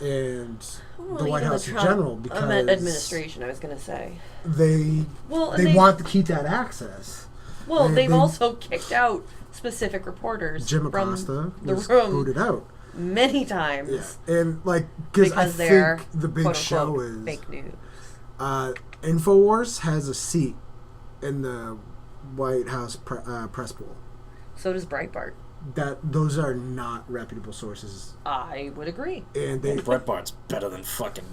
Speaker 1: and the White House in general, because
Speaker 2: administration, I was going to say,
Speaker 1: they want to keep that access.
Speaker 2: Well, they've also kicked out specific reporters
Speaker 1: Jim
Speaker 2: from
Speaker 1: Acosta
Speaker 2: the
Speaker 1: was
Speaker 2: room
Speaker 1: booted out
Speaker 2: many times.
Speaker 1: Yeah. And because I
Speaker 2: they're
Speaker 1: think the big
Speaker 2: quote,
Speaker 1: show
Speaker 2: unquote,
Speaker 1: is
Speaker 2: fake news.
Speaker 1: InfoWars has a seat in the White House press pool.
Speaker 2: So does Breitbart.
Speaker 1: Those are not reputable sources.
Speaker 2: I would agree.
Speaker 1: And
Speaker 3: Breitbart's better than fucking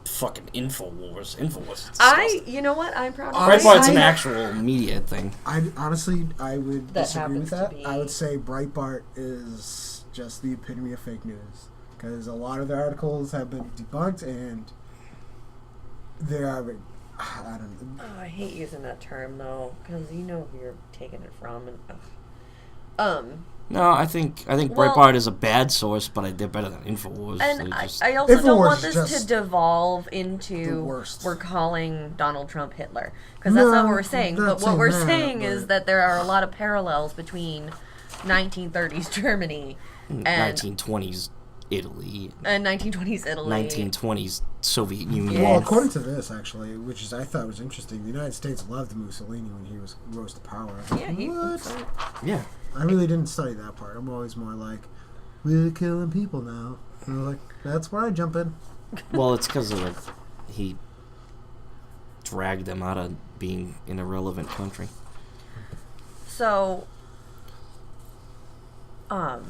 Speaker 3: InfoWars. InfoWars is disgusting.
Speaker 2: You know what? I'm proud of
Speaker 3: Breitbart's an actual media thing.
Speaker 1: I would
Speaker 2: That
Speaker 1: disagree with that.
Speaker 2: happens to be-
Speaker 1: I would say Breitbart is just the epitome of fake news, because a lot of their articles have been debunked, and they are. I don't know.
Speaker 2: Oh, I hate using that term though, because you know who you're taking it from, and
Speaker 3: No, I think Breitbart is a bad source, but they're better than InfoWars.
Speaker 2: And I also don't
Speaker 1: InfoWars
Speaker 2: want
Speaker 1: is
Speaker 2: this to devolve
Speaker 1: the
Speaker 2: into
Speaker 1: worst.
Speaker 2: we're calling Donald Trump Hitler, because that's not what we're saying. But what we're saying is that there are a lot of parallels between 1930s Germany and
Speaker 3: 1920s Italy
Speaker 2: and 1920s Italy,
Speaker 3: 1920s Soviet Union.
Speaker 1: Well, according to this, actually, which I thought was interesting, the United States loved Mussolini when he rose to power. What?
Speaker 3: Yeah.
Speaker 1: I really didn't study that part. I'm always more like, we're killing people now. And I'm like, that's where I jump in.
Speaker 3: Well, it's because he dragged them out of being an irrelevant country.
Speaker 2: So, well,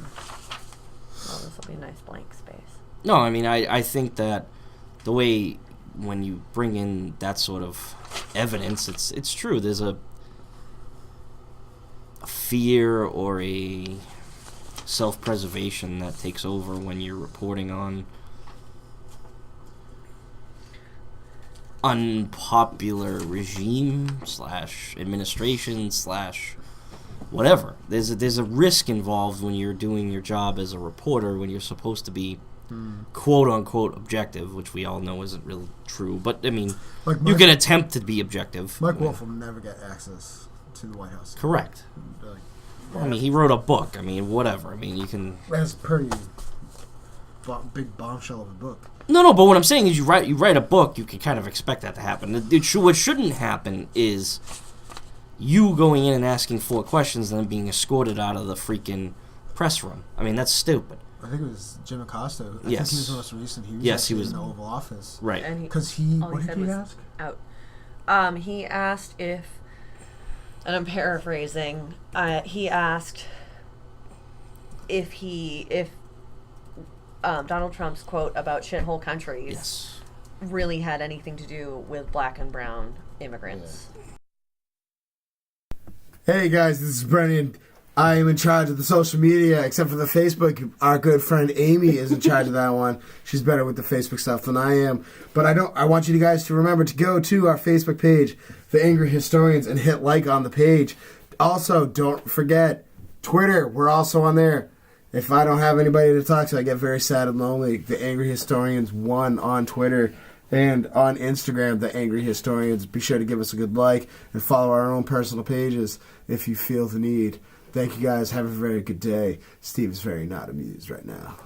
Speaker 2: this will be a nice blank space.
Speaker 3: No, I mean, I think that the way when you bring in that sort of evidence, it's true. There's a fear or a self-preservation that takes over when you're reporting on unpopular regime / administration / whatever. There's a risk involved when you're doing your job as a reporter, when you're supposed to be quote unquote objective, which we all know isn't really true, but I mean, you can attempt to be objective.
Speaker 1: Mike Wolf will never get access to the White House.
Speaker 3: Correct. I mean, he wrote a book. I mean, whatever. I mean, you can.
Speaker 1: That's a pretty big bombshell of a book.
Speaker 3: No, but what I'm saying is, you write a book, you can kind of expect that to happen. What shouldn't happen is you going in and asking 4 questions and then being escorted out of the freaking press room. I mean, that's stupid.
Speaker 1: I think it was Jim Acosta. I
Speaker 3: Yes.
Speaker 1: think he was the most recent. He was in the Oval Office.
Speaker 3: Right.
Speaker 1: Because what did he ask?
Speaker 2: He asked if, and I'm paraphrasing, he asked if Donald Trump's quote about shithole countries really had anything to do with black and brown immigrants.
Speaker 1: Hey guys, this is Brennan. I am in charge of the social media, except for the Facebook. Our good friend Amy is in charge of that one. She's better with the Facebook stuff than I am. But I want you guys to remember to go to our Facebook page, The Angry Historians, and hit like on the page. Also, don't forget, Twitter. We're also on there. If I don't have anybody to talk to, I get very sad and lonely. The Angry Historians 1 on Twitter. And on Instagram, The Angry Historians. Be sure to give us a good like and follow our own personal pages if you feel the need. Thank you guys. Have a very good day. Steve is very not amused right now.